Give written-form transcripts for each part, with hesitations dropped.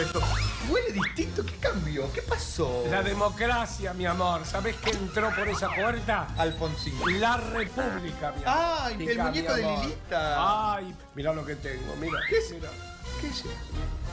esto. Huele distinto, ¿qué cambió? ¿Qué pasó? La democracia, mi amor. ¿Sabés qué entró por esa puerta? Alfonsín. La república, mi amor. ¡Ay, el muñeco de Lilita! Ay, mirá lo que tengo, mira. ¿Qué es? Mira. ¿Qué es?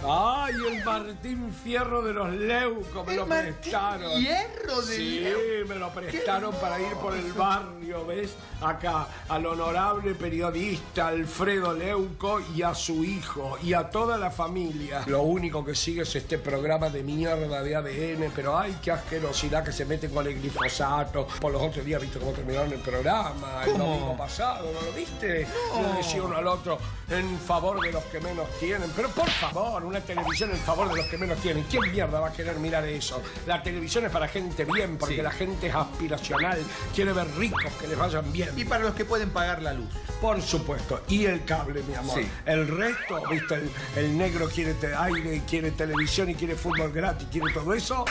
Ay, el Martín Fierro de los Leucos, me lo prestaron. Hierro de Sí, Leuco. me lo prestaron para ir por el barrio, ¿ves? Acá, al honorable periodista Alfredo Leuco y a su hijo y a toda la familia. Lo único que sigue es este programa de mierda de ADN, pero ay, qué asquerosidad que se meten con el glifosato. Por los otros días, ¿viste cómo terminaron el programa? ¿Cómo? El domingo pasado, ¿no lo viste? No. Le decía uno al otro en favor de los que menos tienen. Pero por favor, una televisión en favor de los que menos tienen. ¿Quién mierda va a querer mirar eso? La televisión es para gente bien, porque Sí. la gente es aspiracional, quiere ver ricos que les vayan bien. Y para los que pueden pagar la luz. Por supuesto. Y el cable, mi amor. Sí. El resto, ¿viste? El negro quiere aire, quiere televisión y quiere fútbol gratis, quiere todo eso.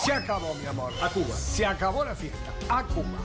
Se acabó, mi amor. A Cuba. Se acabó la fiesta. A Cuba.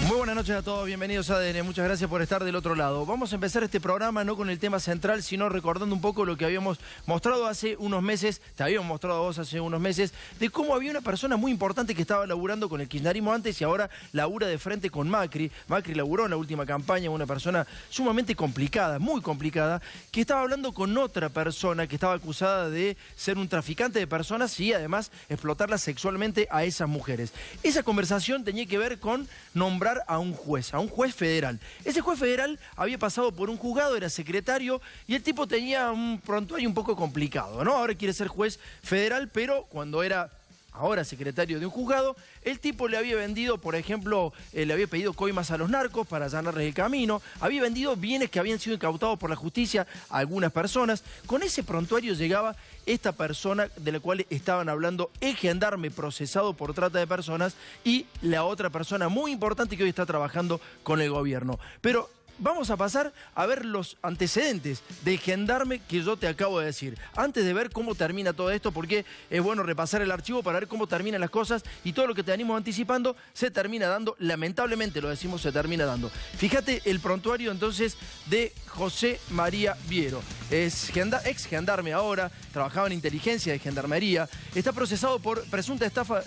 Muy buenas noches a todos, bienvenidos a ADN, muchas gracias por estar del otro lado. Vamos a empezar este programa no con el tema central, sino recordando un poco lo que habíamos mostrado hace unos meses, te habíamos mostrado a vos hace unos meses, de cómo había una persona muy importante que estaba laburando con el kirchnerismo antes y ahora labura de frente con Macri. Macri laburó en la última campaña, una persona sumamente complicada, muy complicada, que estaba hablando con otra persona que estaba acusada de ser un traficante de personas y además explotarlas sexualmente a esas mujeres. Esa conversación tenía que ver con nombrar a un juez federal. Ese juez federal había pasado por un juzgado, era secretario y el tipo tenía un prontuario un poco complicado, ¿no? Ahora quiere ser juez federal, pero cuando era ahora secretario de un juzgado, el tipo le había vendido, por ejemplo, le había pedido coimas a los narcos para allanarles el camino, había vendido bienes que habían sido incautados por la justicia a algunas personas. Con ese prontuario llegaba esta persona de la cual estaban hablando, el gendarme procesado por trata de personas y la otra persona muy importante que hoy está trabajando con el gobierno. Pero vamos a pasar a ver los antecedentes del gendarme que yo te acabo de decir. Antes de ver cómo termina todo esto, porque es bueno repasar el archivo para ver cómo terminan las cosas y todo lo que te venimos anticipando se termina dando, lamentablemente lo decimos, se termina dando. Fíjate el prontuario entonces de José María Viero. Es ex gendarme ahora, trabajaba en inteligencia de gendarmería, está procesado por presunta estafa,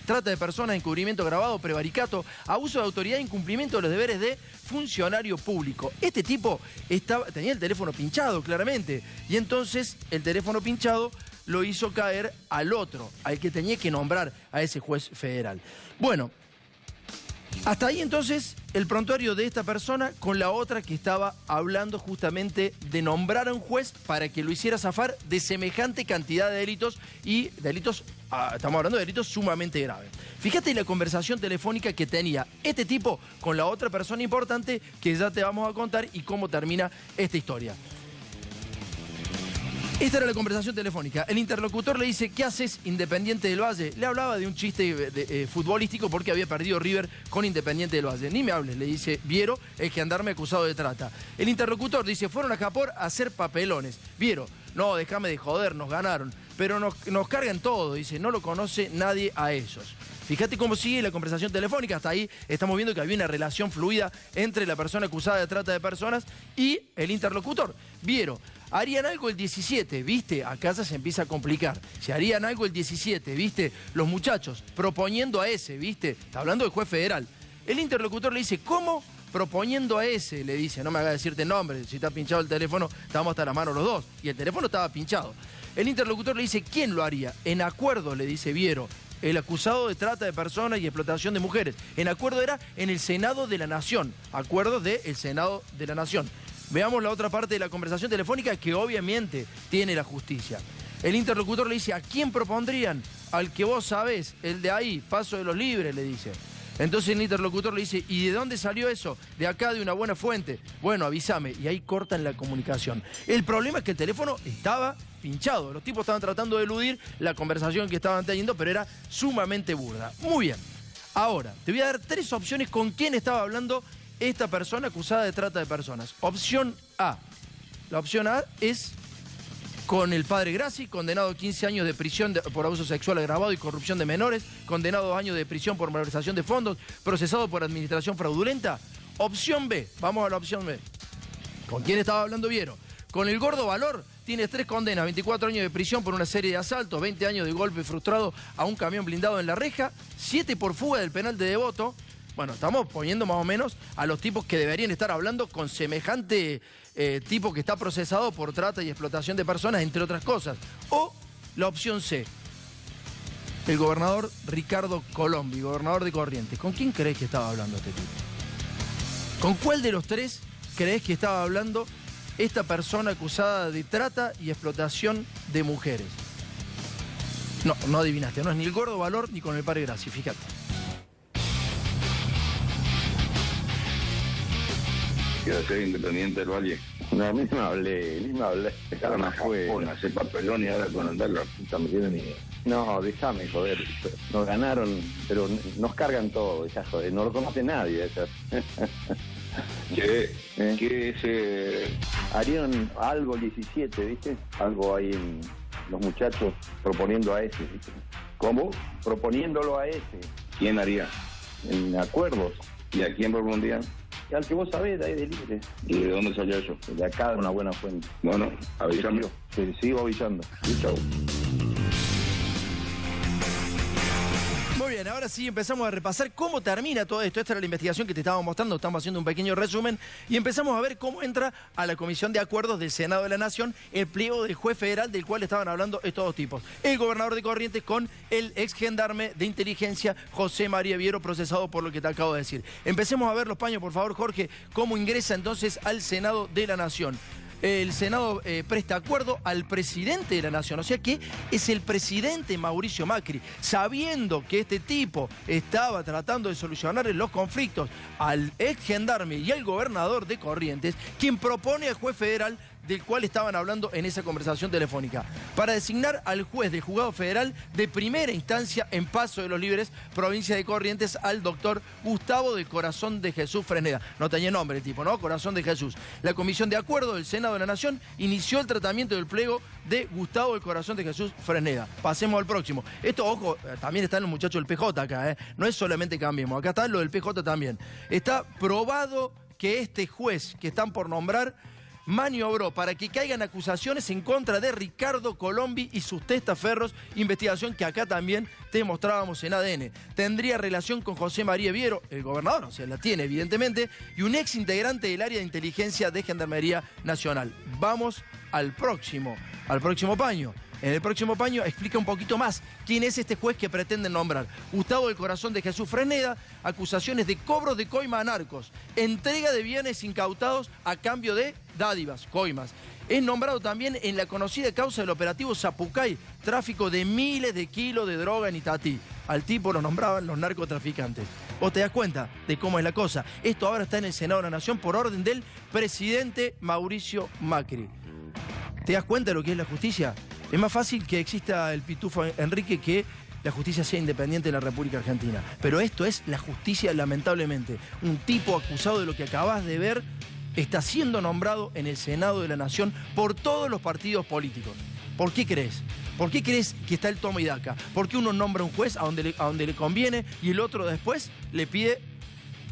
trata de personas, encubrimiento agravado, prevaricato, abuso de autoridad e incumplimiento de los deberes de funcionario público. Este tipo tenía el teléfono pinchado, claramente, y entonces el teléfono pinchado lo hizo caer al otro, al que tenía que nombrar a ese juez federal. Bueno, hasta ahí entonces el prontuario de esta persona con la otra que estaba hablando justamente de nombrar a un juez para que lo hiciera zafar de semejante cantidad de delitos y delitos, estamos hablando de delitos sumamente graves. Fíjate la conversación telefónica que tenía este tipo con la otra persona importante que ya te vamos a contar y cómo termina esta historia. Esta era la conversación telefónica. El interlocutor le dice, ¿qué haces Independiente del Valle? Le hablaba de un chiste futbolístico porque había perdido River con Independiente del Valle. Ni me hables, le dice Viero, el gendarme acusado de trata. El interlocutor dice, fueron a Japón a hacer papelones. Viero, no, déjame de joder, nos ganaron. Pero nos cargan todo, dice, no lo conoce nadie a ellos. Fíjate cómo sigue la conversación telefónica. Hasta ahí estamos viendo que había una relación fluida entre la persona acusada de trata de personas y el interlocutor. Viero, harían algo el 17, ¿viste? Acá ya se empieza a complicar. Si harían algo el 17, ¿viste? Los muchachos proponiendo a ese, ¿viste? Está hablando del juez federal. El interlocutor le dice, ¿cómo? Proponiendo a ese, le dice, no me hagas decirte nombre, si está pinchado el teléfono, estamos hasta las manos los dos. Y el teléfono estaba pinchado. El interlocutor le dice, ¿quién lo haría? En acuerdo, le dice Viero, el acusado de trata de personas y explotación de mujeres. En acuerdo era en el Senado de la Nación. Acuerdo del Senado de la Nación. Veamos la otra parte de la conversación telefónica que obviamente tiene la justicia. El interlocutor le dice, ¿a quién propondrían? Al que vos sabés, el de ahí, Paso de los Libres, le dice. Entonces el interlocutor le dice, ¿y de dónde salió eso? De acá, de una buena fuente. Bueno, avísame. Y ahí cortan la comunicación. El problema es que el teléfono estaba pinchado. Los tipos estaban tratando de eludir la conversación que estaban teniendo, pero era sumamente burda. Muy bien. Ahora, te voy a dar 3 opciones con quién estaba hablando esta persona acusada de trata de personas. Opción A. La opción A es con el padre Grassi, condenado a 15 años de prisión por abuso sexual agravado y corrupción de menores, condenado a 2 años de prisión por malversación de fondos, procesado por administración fraudulenta. Opción B, vamos a la opción B. ¿Con quién estaba hablando Viero? Con el gordo Valor. Tiene 3 condenas, 24 años de prisión por una serie de asaltos, 20 años de golpe frustrado a un camión blindado en La Reja, 7 por fuga del penal de Devoto. Bueno, estamos poniendo más o menos a los tipos que deberían estar hablando con semejante tipo que está procesado por trata y explotación de personas, entre otras cosas. O la opción C, el gobernador Ricardo Colombi, gobernador de Corrientes. ¿Con quién crees que estaba hablando este tipo? ¿Con cuál de los 3 crees que estaba hablando esta persona acusada de trata y explotación de mujeres? No, no adivinaste, no es ni el gordo Valor ni con el padre Graci, fíjate. Quiero ser independiente del Valle. No, a mí no me hablé, Dejaron a Japón, hacer papelón y ahora con andar la puta me tienen ni idea. No, déjame joder. Nos ganaron, pero nos cargan todo, ya joder. No lo conoce nadie. Esas. Que Harían algo el 17, ¿viste? Algo ahí en los muchachos proponiendo a ese, ¿viste? ¿Cómo? Proponiéndolo a ese, ¿Quién haría? en acuerdos. ¿Y a quién propondría? Y al que vos sabés, de ahí de libre. ¿Y de dónde salió eso? De acá de una buena fuente. Bueno, avísame. Sí, sigo avisando. Sí, chau. Muy bien, ahora sí empezamos a repasar cómo termina todo esto. Esta era la investigación que te estábamos mostrando, estamos haciendo un pequeño resumen y empezamos a ver cómo entra a la Comisión de Acuerdos del Senado de la Nación el pliego del juez federal del cual estaban hablando estos dos tipos. El gobernador de Corrientes con el ex gendarme de inteligencia José María Viero, procesado por lo que te acabo de decir. Empecemos a ver los paños, por favor, Jorge, cómo ingresa entonces al Senado de la Nación. El Senado presta acuerdo al presidente de la Nación, o sea que es el presidente Mauricio Macri, sabiendo que este tipo estaba tratando de solucionar los conflictos al ex gendarme y al gobernador de Corrientes, quien propone al juez federal del cual estaban hablando en esa conversación telefónica, para designar al juez del juzgado federal de primera instancia en Paso de los Libres, provincia de Corrientes, al doctor Gustavo del Corazón de Jesús Fresneda. No tenía nombre el tipo, ¿no? Corazón de Jesús. La Comisión de Acuerdo del Senado de la Nación inició el tratamiento del pliego de Gustavo del Corazón de Jesús Fresneda. Pasemos al próximo. Esto, ojo, también están los muchachos del PJ acá, ¿eh? No es solamente Cambiemos, acá está lo del PJ también. Está probado que este juez que están por nombrar maniobró para que caigan acusaciones en contra de Ricardo Colombi y sus testaferros, investigación que acá también te mostrábamos en ADN. Tendría relación con José María Viero, el gobernador, o sea, la tiene evidentemente, y un ex integrante del área de inteligencia de Gendarmería Nacional. Vamos al próximo paño. En el próximo paño explica un poquito más quién es este juez que pretenden nombrar. Gustavo del Corazón de Jesús Fresneda, acusaciones de cobros de coima a narcos, entrega de bienes incautados a cambio de dádivas, coimas. Es nombrado también en la conocida causa del operativo Zapucay, tráfico de miles de kilos de droga en Itatí. Al tipo lo nombraban los narcotraficantes. ¿Vos te das cuenta de cómo es la cosa? Esto ahora está en el Senado de la Nación por orden del presidente Mauricio Macri. ¿Te das cuenta de lo que es la justicia? Es más fácil que exista el pitufo Enrique que la justicia sea independiente en la República Argentina. Pero esto es la justicia, lamentablemente. Un tipo acusado de lo que acabas de ver está siendo nombrado en el Senado de la Nación por todos los partidos políticos. ¿Por qué crees? ¿Por qué crees que está el toma y daca? ¿Por qué uno nombra un juez a donde le conviene y el otro después le pide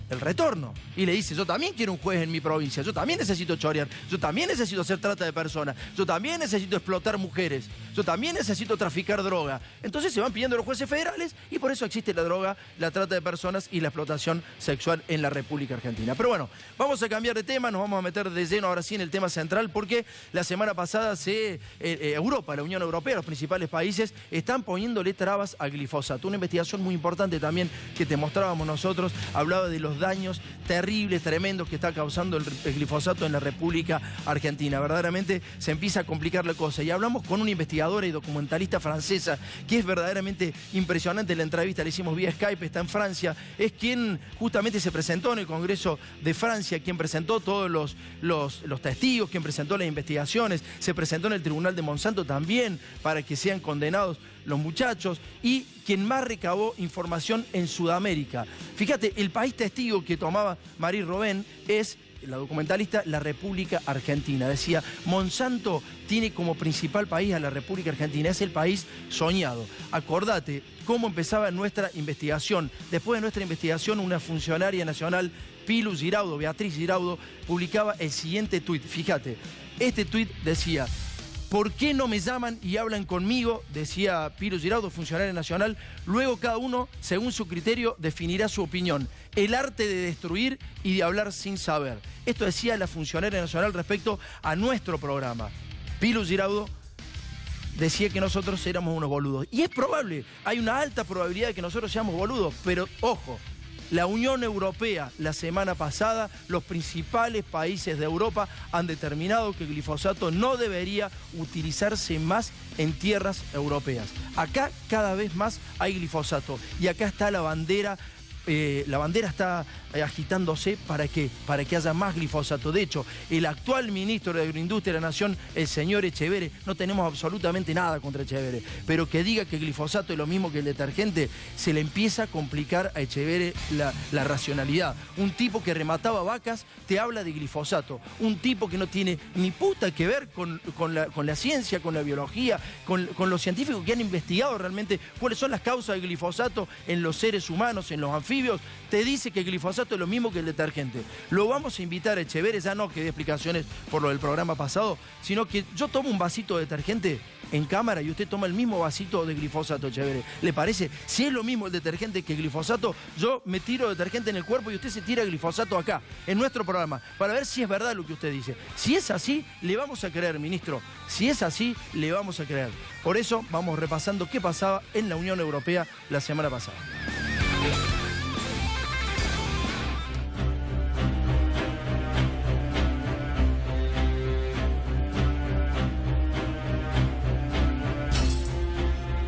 el retorno? Y le dice, yo también quiero un juez en mi provincia, yo también necesito chorear, yo también necesito hacer trata de personas, yo también necesito explotar mujeres, yo también necesito traficar droga. Entonces se van pidiendo los jueces federales y por eso existe la droga, la trata de personas y la explotación sexual en la República Argentina. Pero bueno, vamos a cambiar de tema, nos vamos a meter de lleno ahora sí en el tema central, porque la semana pasada Europa, la Unión Europea, los principales países están poniéndole trabas al glifosato. Una investigación muy importante también que te mostrábamos nosotros, hablaba de los daños terribles, tremendos que está causando el glifosato en la República Argentina. Verdaderamente se empieza a complicar la cosa. Y hablamos con una investigadora y documentalista francesa que es verdaderamente impresionante. La entrevista la hicimos vía Skype, está en Francia. Es quien justamente se presentó en el Congreso de Francia, quien presentó todos los testigos, quien presentó las investigaciones, se presentó en el Tribunal de Monsanto también para que sean condenados los muchachos, y quien más recabó información en Sudamérica. Fíjate, el país testigo que tomaba Marie Robén es, la documentalista, la República Argentina. Decía, Monsanto tiene como principal país a la República Argentina, es el país soñado. Acordate cómo empezaba nuestra investigación. Después de nuestra investigación, una funcionaria nacional Beatriz Giraudo, publicaba el siguiente tuit. Fíjate, este tuit decía: ¿por qué no me llaman y hablan conmigo? Decía Pilu Giraudo, funcionaria nacional. Luego cada uno, según su criterio, definirá su opinión. El arte de destruir y de hablar sin saber. Esto decía la funcionaria nacional respecto a nuestro programa. Pilu Giraudo decía que nosotros éramos unos boludos. Y es probable, hay una alta probabilidad de que nosotros seamos boludos, pero ojo, la Unión Europea, la semana pasada, los principales países de Europa han determinado que el glifosato no debería utilizarse más en tierras europeas. Acá cada vez más hay glifosato y acá está la bandera está agitándose para que haya más glifosato. De hecho, el actual ministro de Agroindustria de la Nación, el señor Echevere, no tenemos absolutamente nada contra Echevere, pero que diga que el glifosato es lo mismo que el detergente, se le empieza a complicar a Echevere la racionalidad. Un tipo que remataba vacas te habla de glifosato. Un tipo que no tiene ni puta que ver con la ciencia, con la biología, con los científicos que han investigado realmente cuáles son las causas del glifosato en los seres humanos, en los anfibios, te dice que el glifosato es lo mismo que el detergente. Lo vamos a invitar a Echevere, ya no que dé explicaciones por lo del programa pasado, sino que yo tomo un vasito de detergente en cámara y usted toma el mismo vasito de glifosato, Echevere. ¿Le parece? Si es lo mismo el detergente que el glifosato, yo me tiro detergente en el cuerpo y usted se tira glifosato acá, en nuestro programa, para ver si es verdad lo que usted dice. Si es así, le vamos a creer, ministro. Si es así, le vamos a creer. Por eso vamos repasando qué pasaba en la Unión Europea la semana pasada.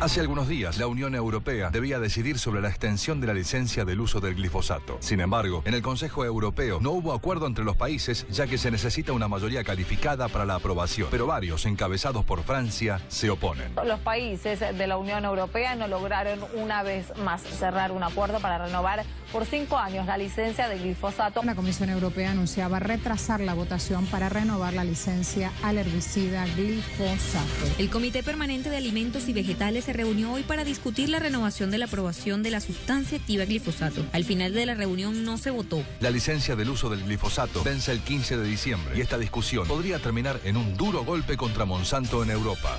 Hace algunos días, la Unión Europea debía decidir sobre la extensión de la licencia del uso del glifosato. Sin embargo, en el Consejo Europeo no hubo acuerdo entre los países, ya que se necesita una mayoría calificada para la aprobación. Pero varios, encabezados por Francia, se oponen. Los países de la Unión Europea no lograron una vez más cerrar un acuerdo para renovar por 5 años la licencia del glifosato. La Comisión Europea anunciaba retrasar la votación para renovar la licencia al herbicida glifosato. El Comité Permanente de Alimentos y Vegetales se reunió hoy para discutir la renovación de la aprobación de la sustancia activa glifosato. Al final de la reunión no se votó. La licencia del uso del glifosato vence el 15 de diciembre y esta discusión podría terminar en un duro golpe contra Monsanto en Europa.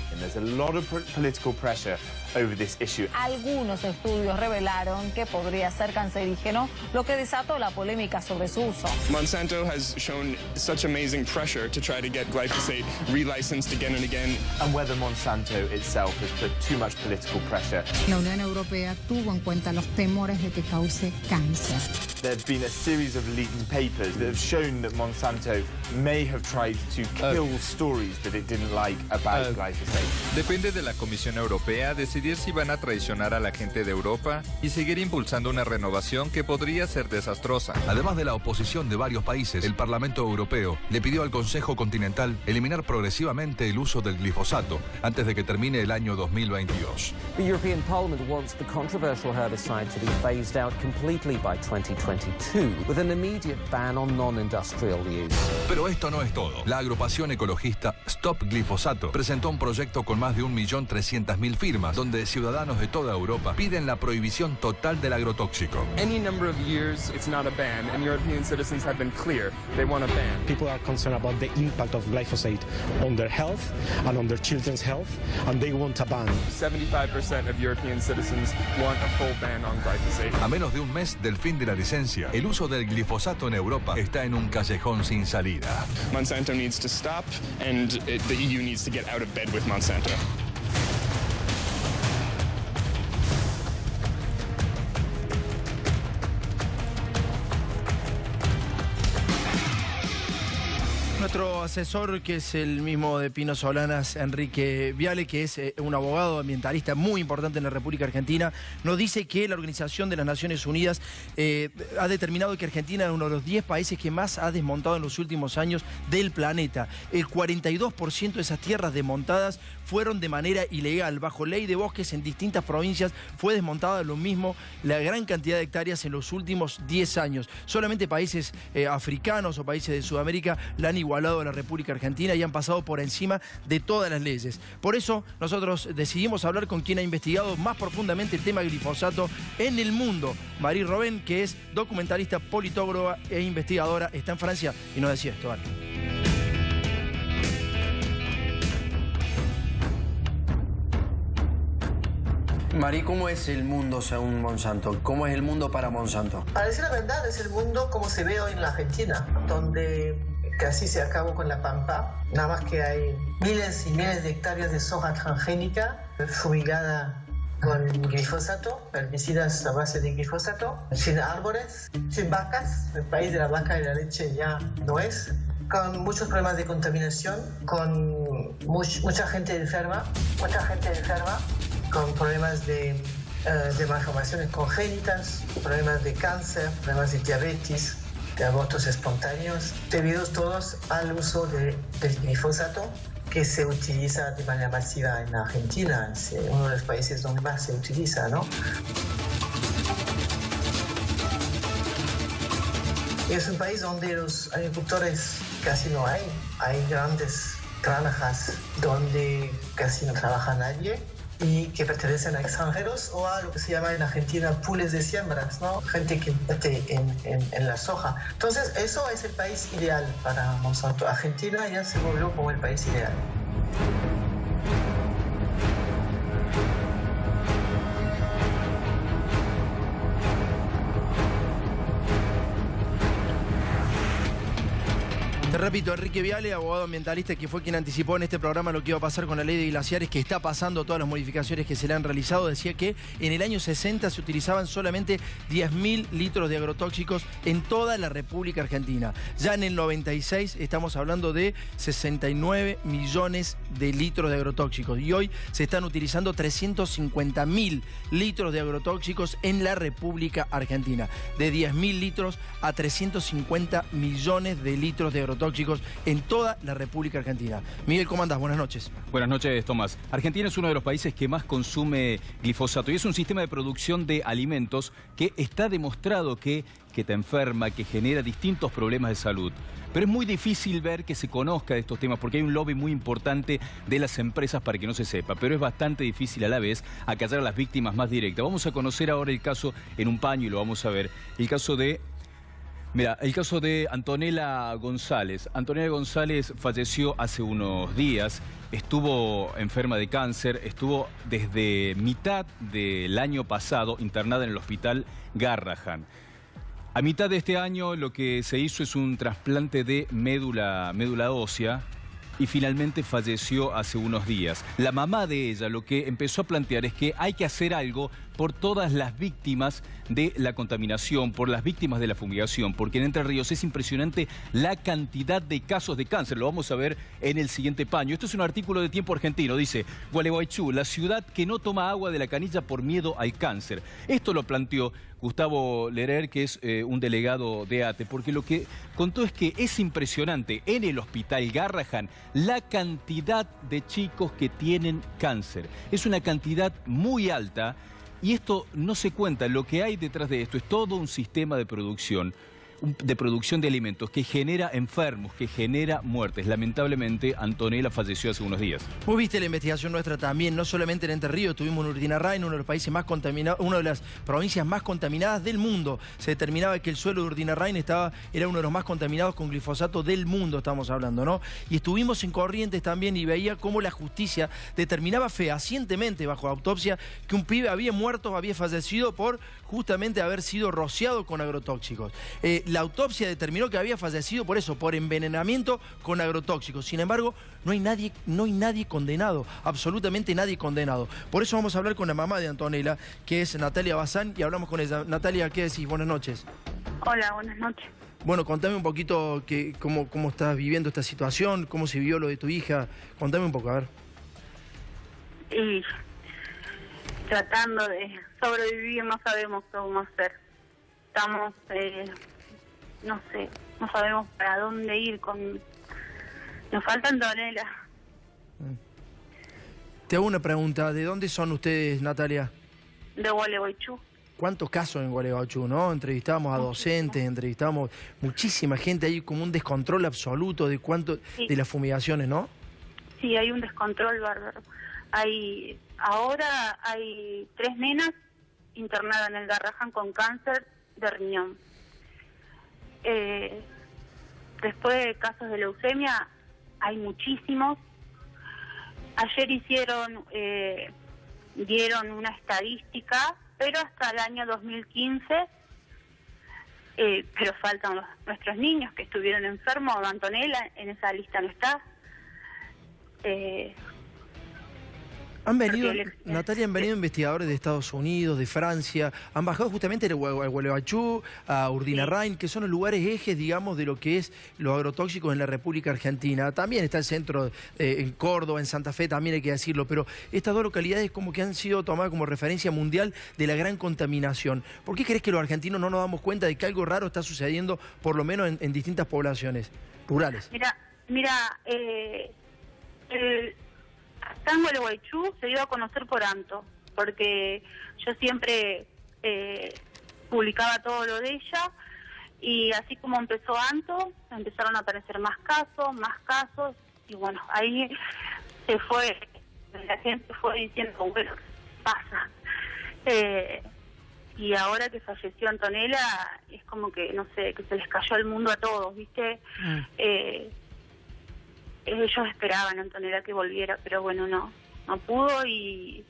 Algunos estudios revelaron que podría ser cancerígeno, lo que desató la polémica sobre su uso. Monsanto has shown such amazing pressure to try to get glyphosate relicensed again and again. And whether Monsanto itself has put too much political pressure. La Unión Europea tuvo en cuenta los temores de que cause cáncer. There have been a series of leaked papers that have shown that Monsanto may have tried to kill stories that it didn't like about glyphosate. Depende de la Comisión Europea decidir si van a traicionar a la gente de Europa y seguir impulsando una renovación que podría ser desastrosa. Además de la oposición de varios países, el Parlamento Europeo le pidió al Consejo Continental eliminar progresivamente el uso del glifosato antes de que termine el año 2022. The European Parliament wants the controversial herbicide to be phased out completely by 2022, with an immediate ban on non-industrial use. Pero esto no es todo. La agrupación ecologista Stop Glifosato presentó un proyecto con más de 1.300.000 firmas, donde ciudadanos de toda Europa piden la prohibición total del agrotóxico. Any number of years, it's not a ban, and European citizens have been clear. They want a ban. People are concerned about the impact of glyphosate on their health and on their children's health, and they want a ban. 75% of European citizens want a full ban on glyphosate. A menos de un mes del fin de la licencia, el uso del glifosato en Europa está en un callejón sin salida. Monsanto needs to stop, and the EU needs to get out of bed with Monsanto. Nuestro asesor, que es el mismo de Pino Solanas, Enrique Viale, que es un abogado ambientalista muy importante en la República Argentina, nos dice que la Organización de las Naciones Unidas ha determinado que Argentina es uno de los 10 países que más ha desmontado en los últimos años del planeta. El 42% de esas tierras desmontadas fueron de manera ilegal. Bajo ley de bosques en distintas provincias fue desmontada lo mismo la gran cantidad de hectáreas en los últimos 10 años. Solamente países africanos o países de Sudamérica la han igualado. igualado a la República Argentina y han pasado por encima de todas las leyes. Por eso nosotros decidimos hablar con quien ha investigado más profundamente el tema glifosato en el mundo. Marie Robben, que es documentalista, politóloga e investigadora, está en Francia y nos decía esto. Vale. Marie, ¿cómo es el mundo según Monsanto? ¿Cómo es el mundo para Monsanto? Para decir la verdad, es el mundo como se ve hoy en la Argentina, donde casi se acabó con la pampa, nada más que hay miles y miles de hectáreas de soja transgénica fumigada con glifosato, herbicidas a base de glifosato, sin árboles, sin vacas, el país de la vaca y la leche ya no es, con muchos problemas de contaminación, con mucha gente enferma, con problemas de malformaciones congénitas, problemas de cáncer, problemas de diabetes, de abortos espontáneos, debidos todos al uso del glifosato que se utiliza de manera masiva en Argentina, es uno de los países donde más se utiliza, ¿no? Es un país donde los agricultores casi no hay grandes granjas donde casi no trabaja nadie y que pertenecen a extranjeros o a lo que se llama en Argentina pools de siembras, ¿no? Gente que mete en la soja. Entonces, eso es el país ideal para Monsanto. Argentina ya se volvió como el país ideal. Te repito, Enrique Viale, abogado ambientalista, que fue quien anticipó en este programa lo que iba a pasar con la ley de glaciares, que está pasando, todas las modificaciones que se le han realizado, decía que en el año 60 se utilizaban solamente 10.000 litros de agrotóxicos en toda la República Argentina. Ya en el 96 estamos hablando de 69 millones de litros de agrotóxicos y hoy se están utilizando 350.000 litros de agrotóxicos en la República Argentina. De 10.000 litros a 350 millones de litros de agrotóxicos en toda la República Argentina. Miguel, ¿cómo andás? Buenas noches. Buenas noches, Tomás. Argentina es uno de los países que más consume glifosato y es un sistema de producción de alimentos que está demostrado que te enferma, que genera distintos problemas de salud. Pero es muy difícil ver que se conozca de estos temas porque hay un lobby muy importante de las empresas para que no se sepa, pero es bastante difícil a la vez acallar a las víctimas más directas. Vamos a conocer ahora el caso en un paño y lo vamos a ver. El caso de Antonella González. Antonella González falleció hace unos días, estuvo enferma de cáncer, estuvo desde mitad del año pasado internada en el hospital Garrahan. A mitad de este año lo que se hizo es un trasplante de médula ósea y finalmente falleció hace unos días. La mamá de ella lo que empezó a plantear es que hay que hacer algo por todas las víctimas de la contaminación, por las víctimas de la fumigación, porque en Entre Ríos es impresionante la cantidad de casos de cáncer. Lo vamos a ver en el siguiente paño. Esto es un artículo de Tiempo Argentino. Dice, Gualeguaychú, la ciudad que no toma agua de la canilla por miedo al cáncer. Esto lo planteó Gustavo Lerer, que es un delegado de ATE, porque lo que contó es que es impresionante en el hospital Garrahan la cantidad de chicos que tienen cáncer. Es una cantidad muy alta y esto no se cuenta. Lo que hay detrás de esto es todo un sistema de producción de alimentos que genera enfermos, que genera muertes. Lamentablemente, Antonella falleció hace unos días. Vos viste la investigación nuestra también, no solamente en Entre Ríos, tuvimos en Urdinarrain, uno de los países más contaminados, una de las provincias más contaminadas del mundo. Se determinaba que el suelo de Urdinarrain era uno de los más contaminados con glifosato del mundo, estamos hablando, ¿no? Y estuvimos en Corrientes también y veía cómo la justicia determinaba fehacientemente, bajo autopsia, que un pibe había muerto, había fallecido por justamente haber sido rociado con agrotóxicos. La autopsia determinó que había fallecido por eso, por envenenamiento con agrotóxicos. Sin embargo, no hay nadie condenado, absolutamente nadie condenado. Por eso vamos a hablar con la mamá de Antonella, que es Natalia Bazán, y hablamos con ella. Natalia, ¿qué decís? Buenas noches. Hola, buenas noches. Bueno, contame un poquito cómo estás viviendo esta situación, cómo se vivió lo de tu hija. Contame un poco, a ver. Y tratando de sobrevivir, no sabemos cómo hacer. Estamos... no sé, no sabemos para dónde ir Nos falta Antonella. Te hago una pregunta, ¿de dónde son ustedes, Natalia? De Gualeguaychú. cuántos casos en Gualeguaychú, ¿no? Entrevistábamos a docentes, entrevistábamos muchísima gente, hay como un descontrol absoluto de de las fumigaciones, ¿no? Sí, hay un descontrol bárbaro. Ahora hay 3 nenas internadas en el Garrahan con cáncer de riñón. Después de casos de leucemia hay muchísimos. Ayer dieron una estadística, pero hasta el año 2015, pero faltan nuestros niños que estuvieron enfermos. Antonella en esa lista no está. Natalia, han venido investigadores de Estados Unidos, de Francia, han bajado justamente a Gualeguaychú, a Urdinarrain, que son los lugares ejes, digamos, de lo que es los agrotóxicos en la República Argentina. También está el centro en Córdoba, en Santa Fe, también hay que decirlo, pero estas 2 localidades como que han sido tomadas como referencia mundial de la gran contaminación. ¿Por qué crees que los argentinos no nos damos cuenta de que algo raro está sucediendo, por lo menos en distintas poblaciones rurales? Mira, acá en Gualeguaychú se dio a conocer por Anto, porque yo siempre publicaba todo lo de ella, y así como empezó Anto, empezaron a aparecer más casos, y bueno, ahí la gente fue diciendo, bueno, pasa. Y ahora que falleció Antonella, es como que, no sé, que se les cayó el mundo a todos, ¿viste? Ellos esperaban a Antonella que volviera, pero bueno, no pudo, y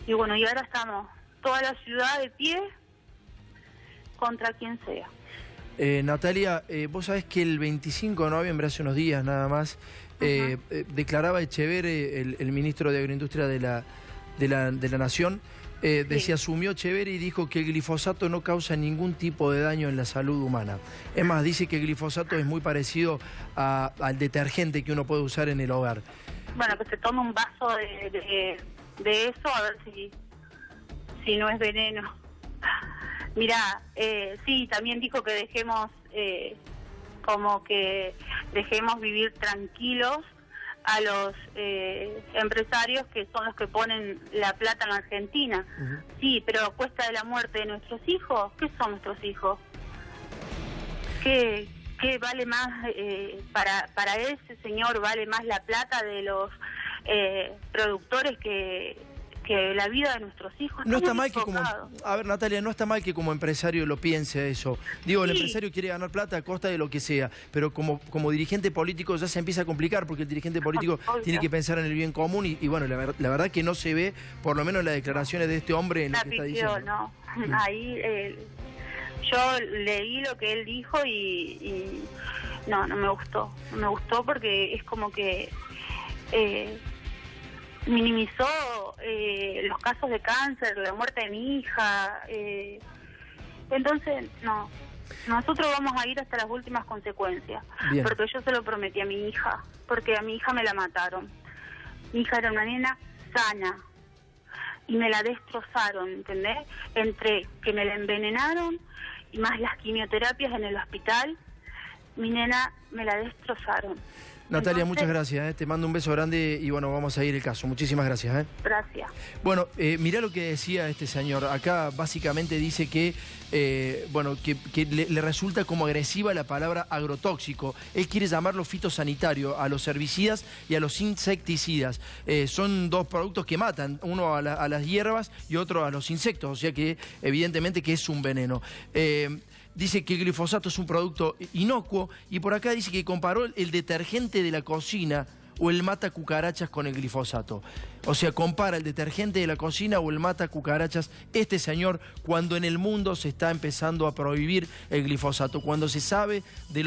bueno, y ahora estamos toda la ciudad de pie contra quien sea. Natalia, vos sabés que el 25 de noviembre, hace unos días nada más, declaraba Echeverri, el ministro de Agroindustria de la Nación, decía, asumió Echeverri y dijo que el glifosato no causa ningún tipo de daño en la salud humana. Es más, dice que el glifosato es muy parecido al detergente que uno puede usar en el hogar. Bueno, que se tome un vaso de eso, a ver si no es veneno. Mirá, sí, también dijo que dejemos vivir tranquilos a los empresarios que son los que ponen la plata en la Argentina. Sí, pero a cuesta de la muerte de nuestros hijos. ¿Qué son nuestros hijos? ¿Qué vale más para ese señor? ¿Vale más la plata de los productores que la vida de nuestros hijos? No está mal que Natalia, no está mal que como empresario lo piense eso. Digo, el empresario quiere ganar plata a costa de lo que sea, pero como dirigente político ya se empieza a complicar, porque el dirigente político tiene que pensar en el bien común y bueno, la verdad que no se ve, por lo menos en las declaraciones de este hombre, en lo que está diciendo. ¿No? Ahí yo leí lo que él dijo y no me gustó. No me gustó porque es como que minimizó los casos de cáncer, la muerte de mi hija. Entonces, no. Nosotros vamos a ir hasta las últimas consecuencias. Bien. Porque yo se lo prometí a mi hija, porque a mi hija me la mataron. Mi hija era una nena sana y me la destrozaron, ¿entendés? Entre que me la envenenaron y más las quimioterapias en el hospital, mi nena me la destrozaron. Natalia, muchas gracias, te mando un beso grande y bueno, vamos a ir el caso. Muchísimas gracias. Gracias. Bueno, mirá lo que decía este señor. Acá básicamente dice que, que le resulta como agresiva la palabra agrotóxico. Él quiere llamarlo fitosanitario a los herbicidas y a los insecticidas. Son 2 productos que matan, uno a las hierbas y otro a los insectos, o sea que evidentemente que es un veneno. Dice que el glifosato es un producto inocuo y por acá dice que comparó el detergente de la cocina o el mata cucarachas con el glifosato. O sea, compara el detergente de la cocina o el mata cucarachas este señor cuando en el mundo se está empezando a prohibir el glifosato, cuando se sabe de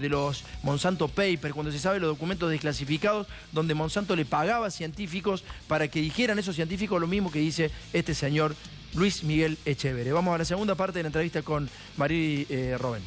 los Monsanto Papers, cuando se sabe de los documentos desclasificados donde Monsanto le pagaba a científicos para que dijeran esos científicos lo mismo que dice este señor Luis Miguel Echeverri. Vamos a la segunda parte de la entrevista con Marily Robén.